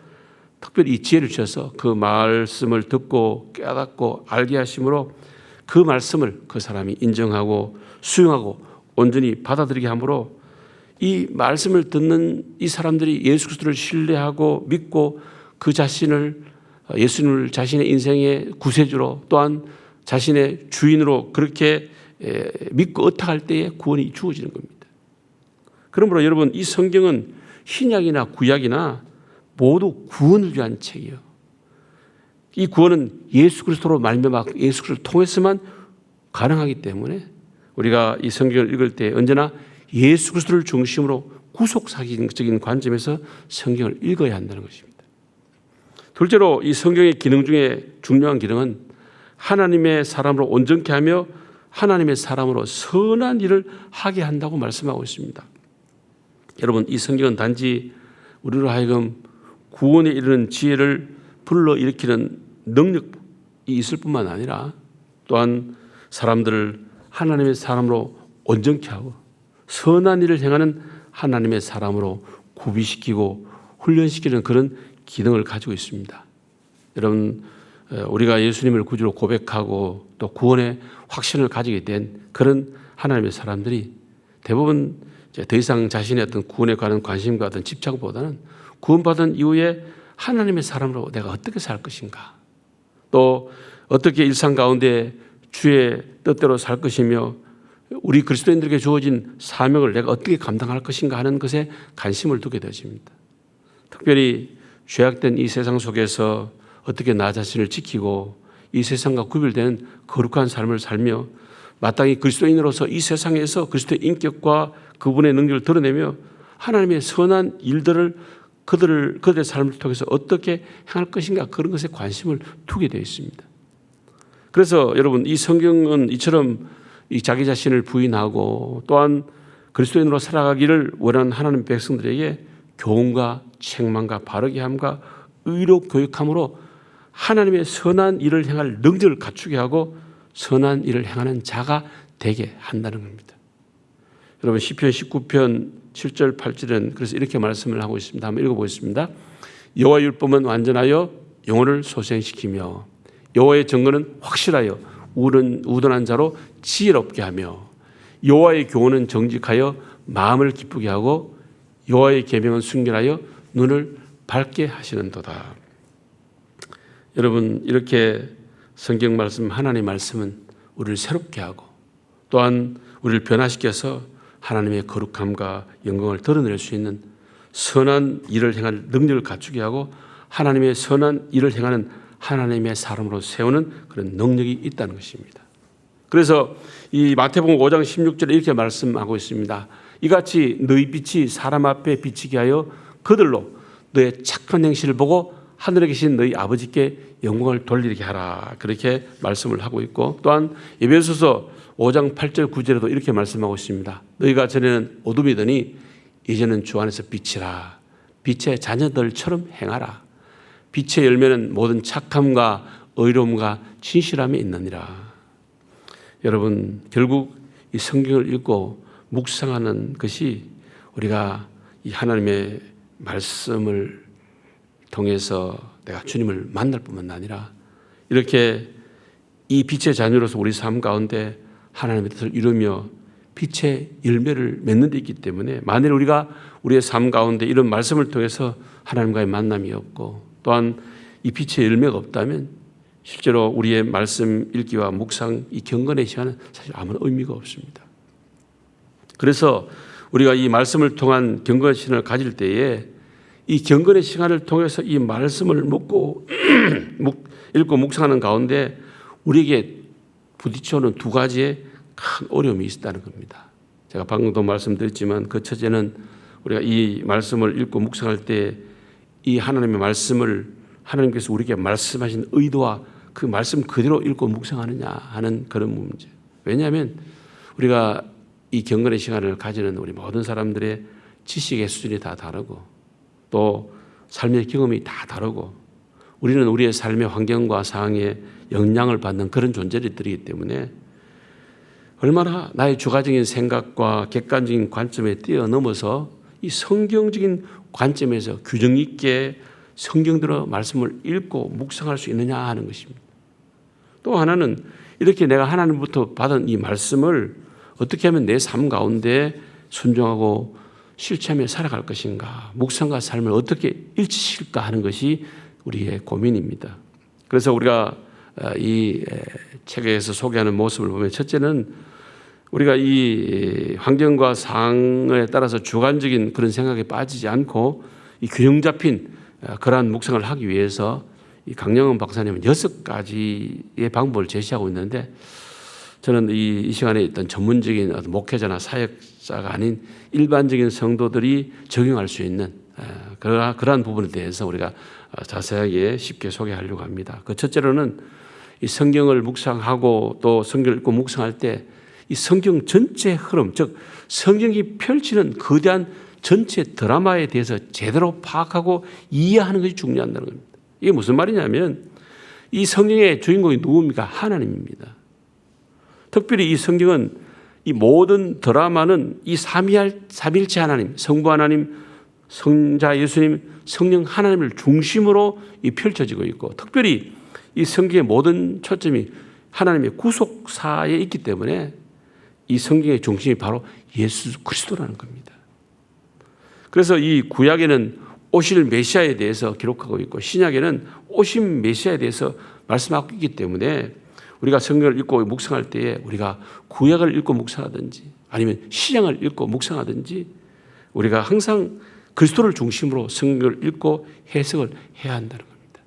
특별히 이 지혜를 주셔서 그 말씀을 듣고 깨닫고 알게 하심으로 그 말씀을 그 사람이 인정하고 수용하고 온전히 받아들이게 함으로 이 말씀을 듣는 이 사람들이 예수 그리스도를 신뢰하고 믿고 그 자신을 예수님을 자신의 인생의 구세주로 또한 자신의 주인으로 그렇게 믿고 의탁할 때에 구원이 주어지는 겁니다. 그러므로 여러분, 이 성경은 신약이나 구약이나 모두 구원을 위한 책이에요. 이 구원은 예수 그리스도로 말미암아 예수 그리스도를 통해서만 가능하기 때문에 우리가 이 성경을 읽을 때 언제나 예수 그리스도를 중심으로 구속사적인 관점에서 성경을 읽어야 한다는 것입니다. 둘째로 이 성경의 기능 중에 중요한 기능은 하나님의 사람으로 온전케 하며 하나님의 사람으로 선한 일을 하게 한다고 말씀하고 있습니다. 여러분, 이 성경은 단지 우리로 하여금 구원에 이르는 지혜를 불러일으키는 능력이 있을 뿐만 아니라 또한 사람들을 하나님의 사람으로 온전케 하고 선한 일을 행하는 하나님의 사람으로 구비시키고 훈련시키는 그런 기능을 가지고 있습니다. 여러분, 우리가 예수님을 구주로 고백하고 또 구원의 확신을 가지게 된 그런 하나님의 사람들이 대부분 더 이상 자신의 어떤 구원에 관한 관심과 어떤 집착보다는 구원받은 이후에 하나님의 사람으로 내가 어떻게 살 것인가, 또 어떻게 일상 가운데 주의 뜻대로 살 것이며 우리 그리스도인들에게 주어진 사명을 내가 어떻게 감당할 것인가 하는 것에 관심을 두게 되어집니다. 특별히 죄악된 이 세상 속에서 어떻게 나 자신을 지키고 이 세상과 구별되는 거룩한 삶을 살며 마땅히 그리스도인으로서 이 세상에서 그리스도의 인격과 그분의 능력을 드러내며 하나님의 선한 일들을 그들의 삶을 통해서 어떻게 행할 것인가, 그런 것에 관심을 두게 되어 있습니다. 그래서 여러분, 이 성경은 이처럼 이 자기 자신을 부인하고 또한 그리스도인으로 살아가기를 원하는 하나님 백성들에게 교훈과 책망과 바르게 함과 의로 교육함으로 하나님의 선한 일을 행할 능력을 갖추게 하고 선한 일을 행하는 자가 되게 한다는 겁니다. 여러분, 시편 19편 7절 8절은 그래서 이렇게 말씀을 하고 있습니다. 한번 읽어보겠습니다. 여호와의 율법은 완전하여 영혼을 소생시키며 여호와의 증거는 확실하여 우둔한 자로 지혜롭게 하며 여호와의 교훈은 정직하여 마음을 기쁘게 하고 여호와의 계명은 순결하여 눈을 밝게 하시는도다. 여러분, 이렇게 성경 말씀, 하나님의 말씀은 우리를 새롭게 하고 또한 우리를 변화시켜서 하나님의 거룩함과 영광을 드러낼 수 있는 선한 일을 행할 능력을 갖추게 하고 하나님의 선한 일을 행하는 하나님의 사람으로 세우는 그런 능력이 있다는 것입니다. 그래서 이 마태복음 5장 16절에 이렇게 말씀하고 있습니다. 이같이 너희 빛이 사람 앞에 비치게 하여 그들로 너의 착한 행실을 보고 하늘에 계신 너희 아버지께 영광을 돌리게 하라. 그렇게 말씀을 하고 있고 또한 에베소서 5장 8절 9절에도 이렇게 말씀하고 있습니다. 너희가 전에는 어둠이더니 이제는 주 안에서 빛이라. 빛의 자녀들처럼 행하라. 빛의 열매는 모든 착함과 의로움과 진실함이 있느니라. 여러분, 결국 이 성경을 읽고 묵상하는 것이 우리가 이 하나님의 말씀을 통해서 내가 주님을 만날 뿐만 아니라 이렇게 이 빛의 자녀로서 우리 삶 가운데 하나님의 뜻을 이루며 빛의 열매를 맺는 데 있기 때문에 만일 우리가 우리의 삶 가운데 이런 말씀을 통해서 하나님과의 만남이 없고 또한 이 빛의 열매가 없다면 실제로 우리의 말씀 읽기와 묵상, 이 경건의 시간은 사실 아무런 의미가 없습니다. 그래서 우리가 이 말씀을 통한 경건의 시간을 가질 때에 이 경건의 시간을 통해서 이 말씀을 읽고 묵상하는 가운데 우리에게 부딪혀오는 두 가지의 큰 어려움이 있다는 겁니다. 제가 방금도 말씀드렸지만 그 첫째는 우리가 이 말씀을 읽고 묵상할 때 이 하나님의 말씀을 하나님께서 우리에게 말씀하신 의도와 그 말씀 그대로 읽고 묵상하느냐 하는 그런 문제. 왜냐하면 우리가 이 경건의 시간을 가지는 우리 모든 사람들의 지식의 수준이 다 다르고 또 삶의 경험이 다 다르고 우리는 우리의 삶의 환경과 상황에 영향을 받는 그런 존재들이기 때문에 얼마나 나의 주관적인 생각과 객관적인 관점에 뛰어넘어서 이 성경적인 관점에서 규정 있게 성경대로 말씀을 읽고 묵상할 수 있느냐 하는 것입니다. 또 하나는 이렇게 내가 하나님부터 받은 이 말씀을 어떻게 하면 내 삶 가운데 순종하고 실천하며 살아갈 것인가, 묵상과 삶을 어떻게 일치시킬까 하는 것이 우리의 고민입니다. 그래서 우리가 이 책에서 소개하는 모습을 보면 첫째는 우리가 이 환경과 상황에 따라서 주관적인 그런 생각에 빠지지 않고 이 균형 잡힌 그러한 묵상을 하기 위해서 이 강영은 박사님은 6가지의 방법을 제시하고 있는데 저는 이 시간에 있던 전문적인 어떤 목회자나 사역자가 아닌 일반적인 성도들이 적용할 수 있는 그러한 부분에 대해서 우리가 자세하게 쉽게 소개하려고 합니다. 그 첫째로는 이 성경을 묵상하고 또 성경을 읽고 묵상할 때 이 성경 전체 흐름, 즉 성경이 펼치는 거대한 전체 드라마에 대해서 제대로 파악하고 이해하는 것이 중요하다는 겁니다. 이게 무슨 말이냐면 이 성경의 주인공이 누굽니까? 하나님입니다. 특별히 이 성경은 이 모든 드라마는 이 삼위일체 하나님, 성부 하나님, 성자 예수님, 성령 하나님을 중심으로 펼쳐지고 있고 특별히 이 성경의 모든 초점이 하나님의 구속사에 있기 때문에 이 성경의 중심이 바로 예수 그리스도라는 겁니다. 그래서 이 구약에는 오실 메시아에 대해서 기록하고 있고 신약에는 오신 메시아에 대해서 말씀하고 있기 때문에 우리가 성경을 읽고 묵상할 때에 우리가 구약을 읽고 묵상하든지 아니면 신약을 읽고 묵상하든지 우리가 항상 그리스도를 중심으로 성경을 읽고 해석을 해야 한다는 겁니다.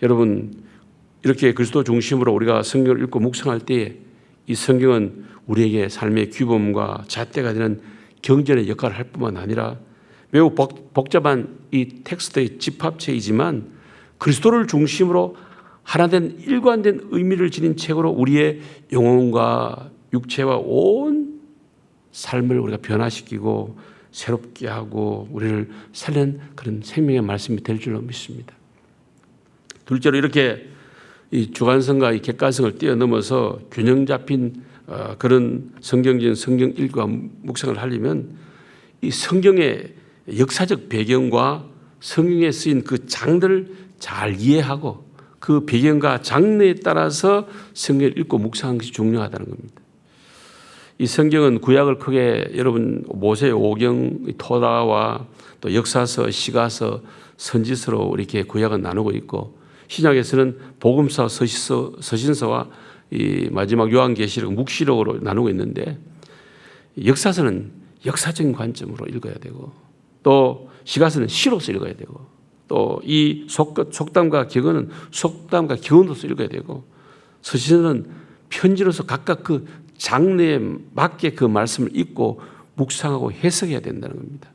여러분 이렇게 그리스도 중심으로 우리가 성경을 읽고 묵상할 때에 이 성경은 우리에게 삶의 규범과 잣대가 되는 경전의 역할을 할 뿐만 아니라 매우 복잡한 이 텍스트의 집합체이지만 그리스도를 중심으로 하나된 일관된 의미를 지닌 책으로 우리의 영혼과 육체와 온 삶을 우리가 변화시키고 새롭게 하고 우리를 살리는 그런 생명의 말씀이 될 줄로 믿습니다. 둘째로 이렇게 이 주관성과 이 객관성을 뛰어넘어서 균형 잡힌 그런 성경적인 성경 읽기와 묵상을 하려면 이 성경의 역사적 배경과 성경에 쓰인 그 장들을 잘 이해하고 그 배경과 장르에 따라서 성경을 읽고 묵상하는 것이 중요하다는 겁니다. 이 성경은 구약을 크게 여러분 모세 오경, 토라와 또 역사서, 시가서, 선지서로 이렇게 구약은 나누고 있고 신약에서는 복음서, 서신서와 이 마지막 요한계시록, 묵시록으로 나누고 있는데 역사서는 역사적인 관점으로 읽어야 되고 또 시가서는 시로서 읽어야 되고 또 이 속담과 격언은 속담과 격언으로서 읽어야 되고 서신서는 편지로서 각각 그 장르에 맞게 그 말씀을 읽고 묵상하고 해석해야 된다는 겁니다.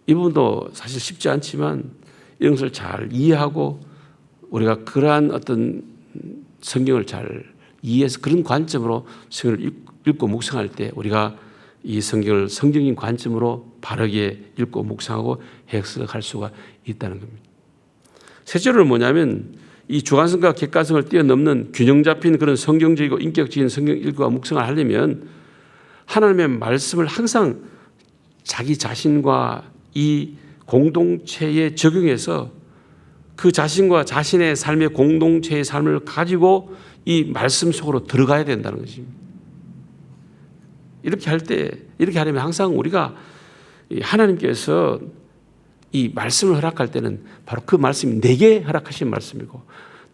이 부분도 사실 쉽지 않지만 이런 것을 잘 이해하고 우리가 그러한 어떤 성경을 잘 이해해서 그런 관점으로 성경을 읽고 묵상할 때 우리가 이 성경을 성경인 관점으로 바르게 읽고 묵상하고 해석할 수가 있다는 겁니다. 셋째로는 뭐냐면 이 주관성과 객관성을 뛰어넘는 균형 잡힌 그런 성경적이고 인격적인 성경 읽기와 묵상을 하려면 하나님의 말씀을 항상 자기 자신과 이 공동체에 적용해서 그 자신과 자신의 삶의 공동체의 삶을 가지고 이 말씀 속으로 들어가야 된다는 것입니다. 이렇게 하려면 항상 우리가 하나님께서 이 말씀을 허락할 때는 바로 그 말씀이 내게 허락하신 말씀이고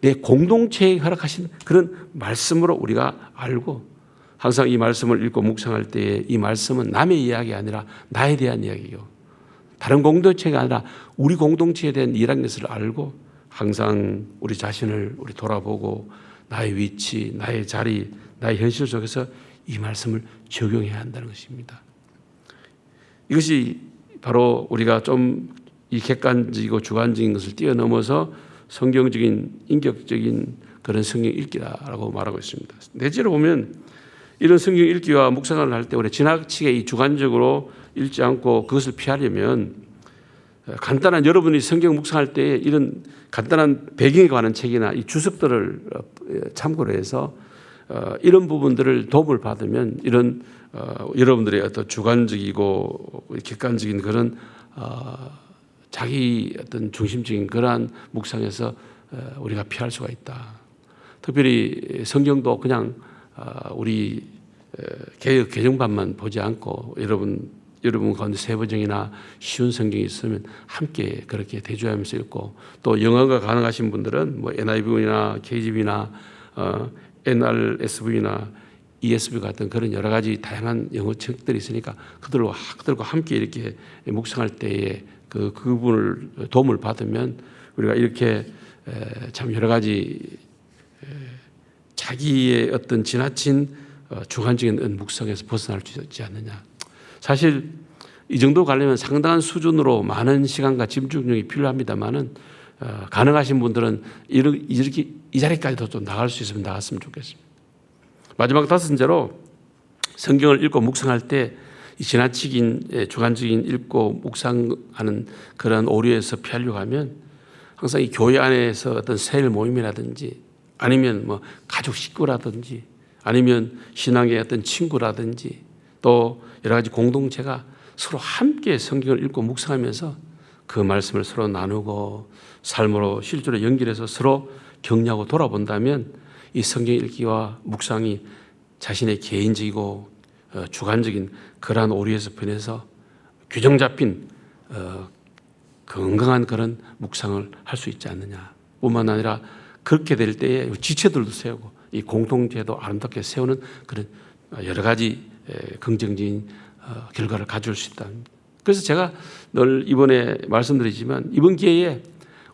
내 공동체에 허락하신 그런 말씀으로 우리가 알고 항상 이 말씀을 읽고 묵상할 때에 이 말씀은 남의 이야기가 아니라 나에 대한 이야기요. 다른 공동체가 아니라 우리 공동체에 대한 일하는 것을 알고 항상 우리 자신을 우리 돌아보고 나의 위치, 나의 자리, 나의 현실 속에서 이 말씀을 적용해야 한다는 것입니다. 이것이 바로 우리가 좀 이 객관적이고 주관적인 것을 뛰어넘어서 성경적인 인격적인 그런 성경 읽기라고 말하고 있습니다. 넷째로 보면 이런 성경 읽기와 묵상을 할 때 우리 지나치게 이 주관적으로 읽지 않고 그것을 피하려면 간단한 여러분이 성경 묵상할 때 이런 간단한 배경에 관한 책이나 이 주석들을 참고로 해서 이런 부분들을 도움을 받으면 이런 여러분들의 어떤 주관적이고 객관적인 그런 자기 어떤 중심적인 그러한 묵상에서 우리가 피할 수가 있다. 특별히 성경도 그냥 우리 개역 개정판만 보지 않고 여러분 가운데 세번역이나 쉬운 성경이 있으면 함께 그렇게 대조하면서 읽고 또 영어가 가능하신 분들은 뭐 NIV나 KJV나 NRSV나 ESV 같은 그런 여러 가지 다양한 영어 책들이 있으니까 그들과 함께 이렇게 묵상할 때에 그 부분을 도움을 받으면 우리가 이렇게 참 여러 가지 자기의 어떤 지나친 주관적인 묵상에서 벗어날 수 있지 않느냐. 사실 이 정도 가려면 상당한 수준으로 많은 시간과 집중력이 필요합니다만은 가능하신 분들은 이렇게 이 자리까지도 좀 나갈 수 있으면 나갔으면 좋겠습니다. 마지막 다섯째로 성경을 읽고 묵상할 때 이 지나치긴 주관적인 읽고 묵상하는 그런 오류에서 피하려고 하면 항상 이 교회 안에서 어떤 세일 모임이라든지 아니면 뭐 가족 식구라든지 아니면 신앙의 어떤 친구라든지 또 여러 가지 공동체가 서로 함께 성경을 읽고 묵상하면서 그 말씀을 서로 나누고 삶으로 실제로 연결해서 서로 격려하고 돌아본다면 이 성경 읽기와 묵상이 자신의 개인적이고 주관적인 그러한 오류에서 변해서 규정 잡힌 건강한 그런 묵상을 할 수 있지 않느냐. 뿐만 아니라 그렇게 될 때에 지체들도 세우고 이 공동체도 아름답게 세우는 그런 여러 가지 긍정적인 결과를 가져올 수 있다. 그래서 제가 늘 이번에 말씀드리지만 이번 기회에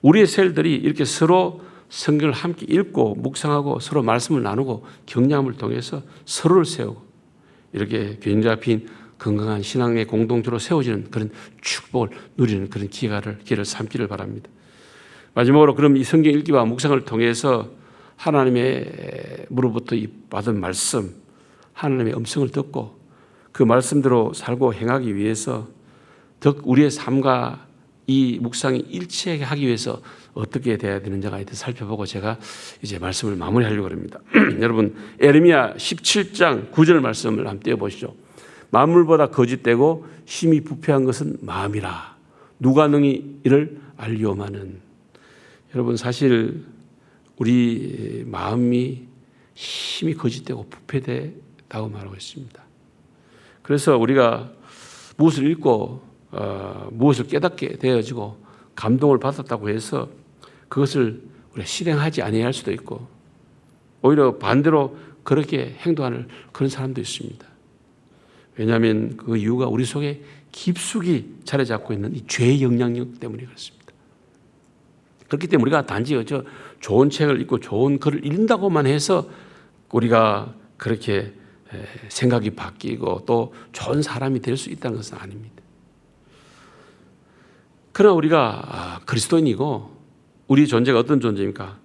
우리의 셀들이 이렇게 서로 성경을 함께 읽고 묵상하고 서로 말씀을 나누고 격려함을 통해서 서로를 세우고 이렇게 균형 잡힌 건강한 신앙의 공동체로 세워지는 그런 축복을 누리는 그런 기회를 삼기를 바랍니다. 마지막으로 그럼 이 성경 읽기와 묵상을 통해서 하나님의 무로부터 받은 말씀, 하나님의 음성을 듣고 그 말씀대로 살고 행하기 위해서 더 우리의 삶과 이 묵상이 일치하게 하기 위해서 어떻게 돼야 되는지가 살펴보고 제가 이제 말씀을 마무리하려고 합니다. 여러분 에레미야 17장 9절 말씀을 한번 떼어보시죠. 만물보다 거짓되고 심히 부패한 것은 마음이라 누가 능히 이를 알리오마는. 여러분 사실 우리 마음이 심히 거짓되고 부패되다고 말하고 있습니다. 그래서 우리가 무엇을 읽고 무엇을 깨닫게 되어지고 감동을 받았다고 해서 그것을 우리가 실행하지 아니할 수도 있고 오히려 반대로 그렇게 행동하는 그런 사람도 있습니다. 왜냐하면 그 이유가 우리 속에 깊숙이 자리 잡고 있는 이 죄의 영향력 때문에 그렇습니다. 그렇기 때문에 우리가 단지 좋은 책을 읽고 좋은 글을 읽는다고만 해서 우리가 그렇게 생각이 바뀌고 또 좋은 사람이 될 수 있다는 것은 아닙니다. 그러나 우리가 그리스도인이고 우리 존재가 어떤 존재입니까?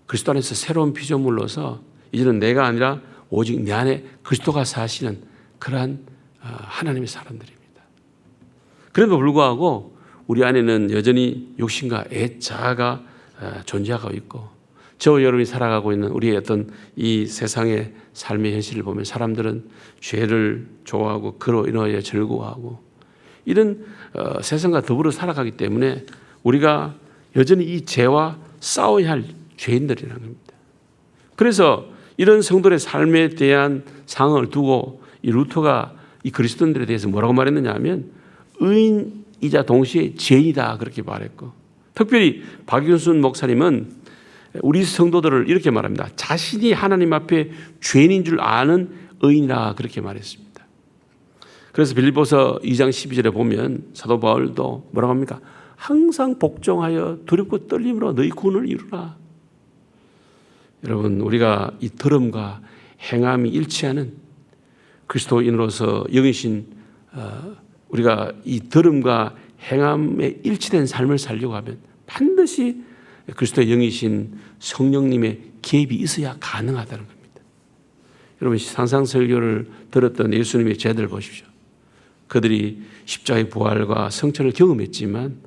그리스도 안에서 새로운 피조물로서 이제는 내가 아니라 오직 내 안에 그리스도가 사시는 그러한 하나님의 사람들입니다. 그럼에도 불구하고 우리 안에는 여전히 욕심과 애자가 존재하고 있고 저와 여러분이 살아가고 있는 우리의 어떤 이 세상의 삶의 현실을 보면 사람들은 죄를 좋아하고 그로 인하여 즐거워하고 이런 세상과 더불어 살아가기 때문에 우리가 여전히 이 죄와 싸워야 할 죄인들이라는 겁니다. 그래서 이런 성도의 삶에 대한 상황을 두고 이 루터가 이 그리스도인들에 대해서 뭐라고 말했느냐 하면 의인이자 동시에 죄인이다 그렇게 말했고 특별히 박윤순 목사님은 우리 성도들을 이렇게 말합니다. 자신이 하나님 앞에 죄인인 줄 아는 의인이라 그렇게 말했습니다. 그래서 빌립보서 2장 12절에 보면 사도 바울도 뭐라고 합니까? 항상 복종하여 두렵고 떨림으로 너희 구원을 이루라. 여러분 우리가 이 들음과 행함이 일치하는 그리스도인으로서 영이신 우리가 이 들음과 행함에 일치된 삶을 살려고 하면 반드시 그리스도의 영이신 성령님의 개입이 있어야 가능하다는 겁니다. 여러분 상상설교를 들었던 예수님의 제자들 보십시오. 그들이 십자가의 부활과 성천을 경험했지만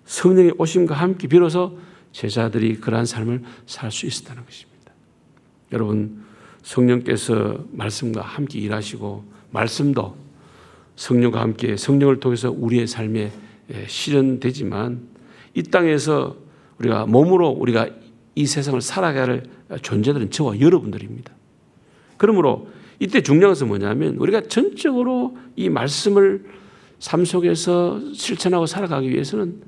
성령의 오심과 함께 비로소 제자들이 그러한 삶을 살 수 있었다는 것입니다. 여러분 성령께서 말씀과 함께 일하시고 말씀도 성령과 함께 성령을 통해서 우리의 삶에 실현되지만 이 땅에서 우리가 몸으로 우리가 이 세상을 살아가야 할 존재들은 저와 여러분들입니다. 그러므로 이때 중요한 것은 뭐냐면 우리가 전적으로 이 말씀을 삶 속에서 실천하고 살아가기 위해서는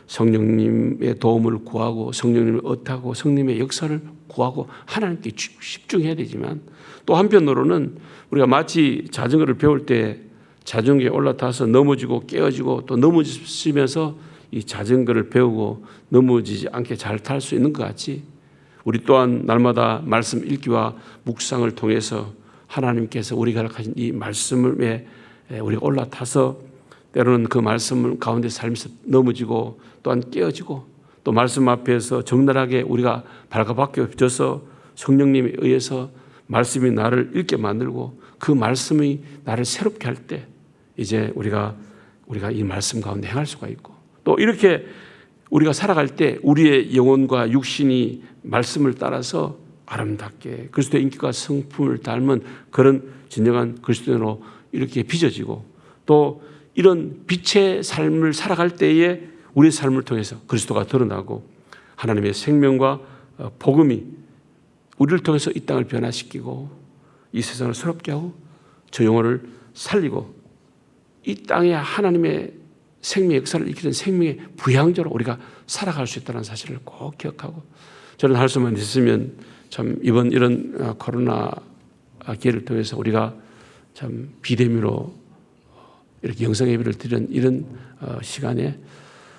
성령님의 도움을 구하고 성령님을 의탁하고 성령님의 역사를 구하고 하나님께 집중해야 되지만 또 한편으로는 우리가 마치 자전거를 배울 때 자전거에 올라타서 넘어지고 깨어지고 또 넘어지면서 이 자전거를 배우고 넘어지지 않게 잘 탈 수 있는 것 같이 우리 또한 날마다 말씀 읽기와 묵상을 통해서 하나님께서 우리가 가진 이 말씀에 우리가 올라타서 때로는 그 말씀 가운데 살면서 넘어지고 또한 깨어지고 또 말씀 앞에서 적나라하게 우리가 발가벗겨져서 성령님에 의해서 말씀이 나를 읽게 만들고 그 말씀이 나를 새롭게 할 때 이제 우리가 이 말씀 가운데 행할 수가 있고 또 이렇게 우리가 살아갈 때 우리의 영혼과 육신이 말씀을 따라서 아름답게 그리스도의 인격과 성품을 닮은 그런 진정한 그리스도인으로 이렇게 빚어지고 또 이런 빛의 삶을 살아갈 때에 우리의 삶을 통해서 그리스도가 드러나고 하나님의 생명과 복음이 우리를 통해서 이 땅을 변화시키고 이 세상을 새롭게 하고 저 영혼을 살리고 이 땅에 하나님의 생명의 역사를 이끄는 생명의 부양자로 우리가 살아갈 수 있다는 사실을 꼭 기억하고 저는 할 수만 있으면 참 이번 이런 코로나 기회를 통해서 우리가 참 비대면으로 이렇게 영상 예배를 드리는 이런 시간에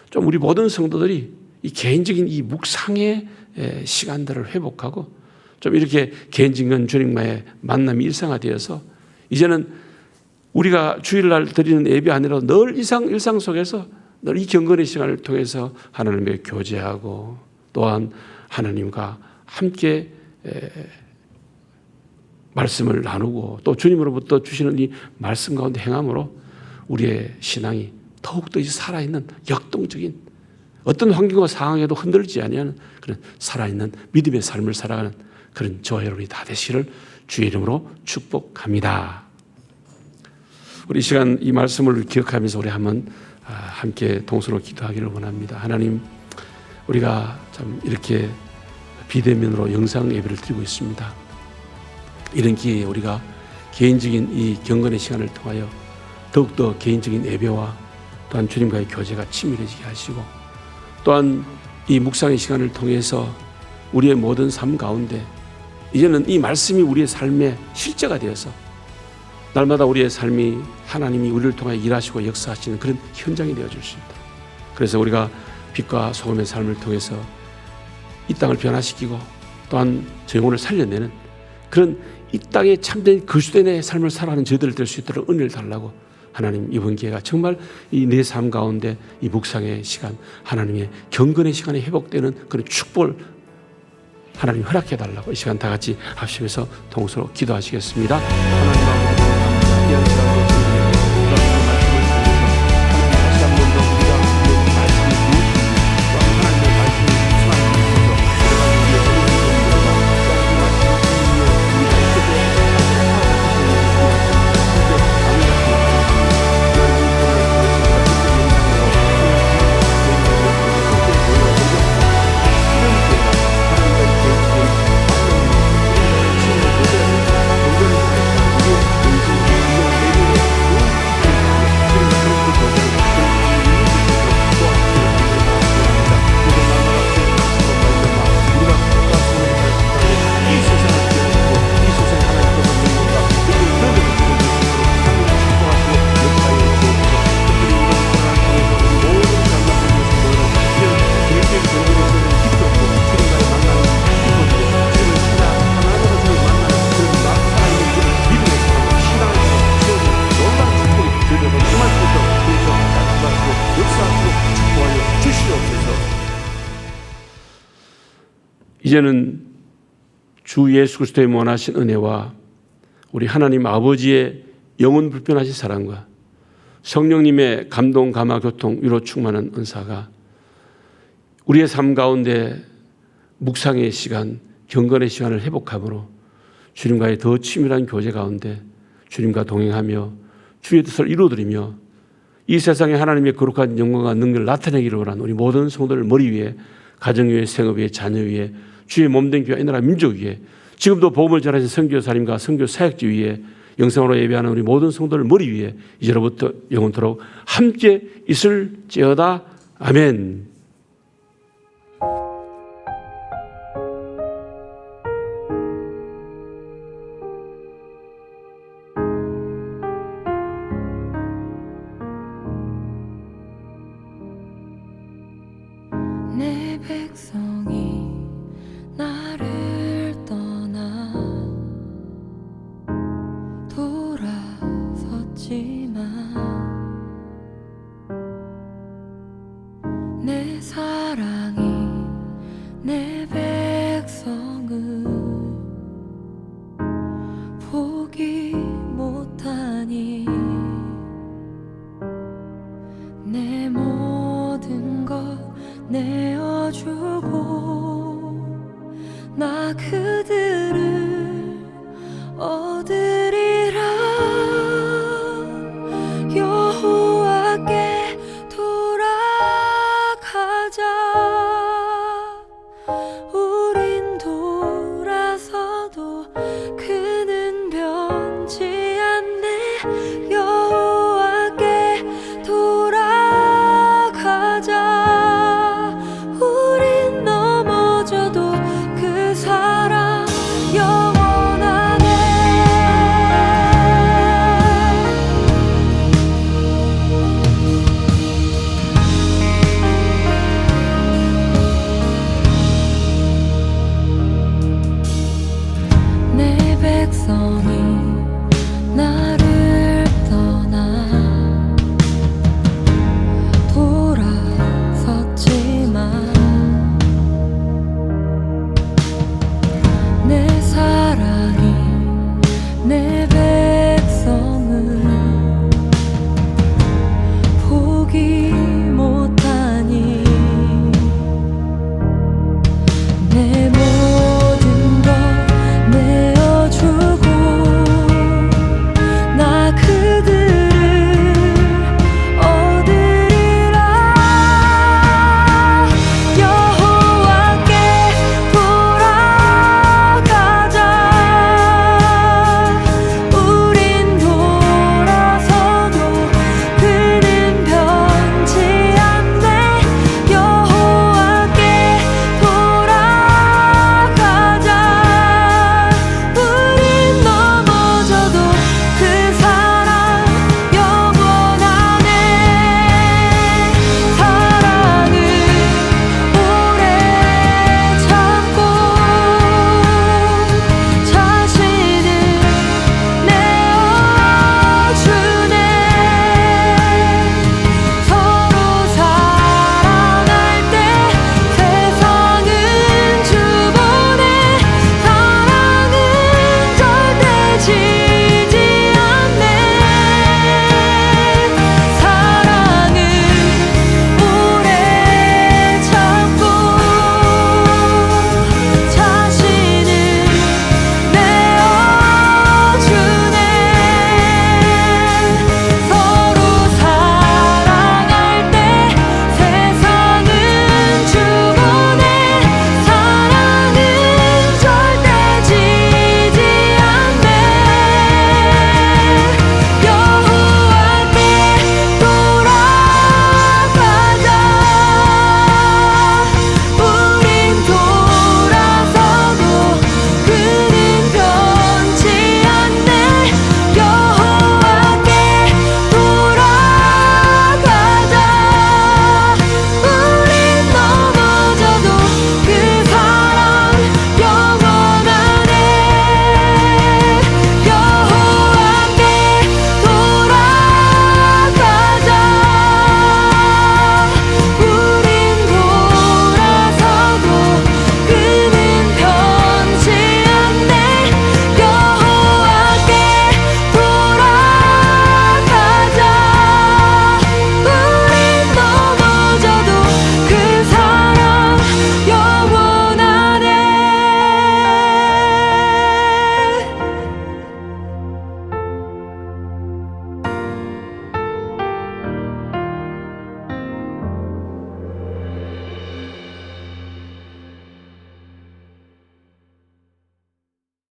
좀 우리 모든 성도들이 이 개인적인 이 묵상의 시간들을 회복하고 좀 이렇게 개인적인 주님과의 만남이 일상화되어서 이제는 우리가 주일날 드리는 예배 아니라 늘 일상 속에서 늘 이 경건의 시간을 통해서 하나님과 교제하고 또한 하나님과 함께 말씀을 나누고 또 주님으로부터 주시는 이 말씀 가운데 행함으로 우리의 신앙이 더욱더 살아있는 역동적인 어떤 환경과 상황에도 흔들리지 아니하는 그런 살아있는 믿음의 삶을 살아가는 그런 저와 여러분이 다 되시기를 주의 이름으로 축복합니다. 우리 이 시간 이 말씀을 기억하면서 우리 한번 함께 동서로 기도하기를 원합니다. 하나님, 우리가 참 이렇게 비대면으로 영상 예배를 드리고 있습니다. 이런 기회에 우리가 개인적인 이 경건의 시간을 통하여 더욱더 개인적인 예배와 또한 주님과의 교제가 친밀해지게 하시고 또한 이 묵상의 시간을 통해서 우리의 모든 삶 가운데 이제는 이 말씀이 우리의 삶의 실제가 되어서 날마다 우리의 삶이 하나님이 우리를 통해 일하시고 역사하시는 그런 현장이 되어줄 수 있다. 그래서 우리가 빛과 소금의 삶을 통해서 이 땅을 변화시키고 또한 저 영혼을 살려내는 그런 이 땅에 참된 그리스도인의 삶을 살아가는 저희들 될 수 있도록 은혜를 달라고 하나님 이번 기회가 정말 이 내 삶 가운데 이 묵상의 시간 하나님의 경건의 시간에 회복되는 그런 축복을 하나님 허락해 달라고 이 시간 다 같이 합심해서 동서로 기도하시겠습니다. 하나님 아버지 귀한 시간으로 이제는 주 예수 그리스도의 원하신 은혜와 우리 하나님 아버지의 영원 불변하신 사랑과 성령님의 감동, 감화, 교통, 위로 충만한 은사가 우리의 삶 가운데 묵상의 시간, 경건의 시간을 회복함으로 주님과의 더 치밀한 교제 가운데 주님과 동행하며 주의 뜻을 이루어드리며 이 세상에 하나님의 거룩한 영광과 능력을 나타내기를 원하는 우리 모든 성도를 머리 위에 가정 위에 생업 위에 자녀 위에 주의 몸된 교회 이 나라 민족 위에 지금도 복음을 전하신 선교사님과 선교 사역지 위에 영상으로 예배하는 우리 모든 성도를 머리 위에 이제로부터 영원토록 함께 있을지어다. 아멘. 없지만 내 사랑이 내 백성을 포기 못하니 내 모든 것 내어주고 나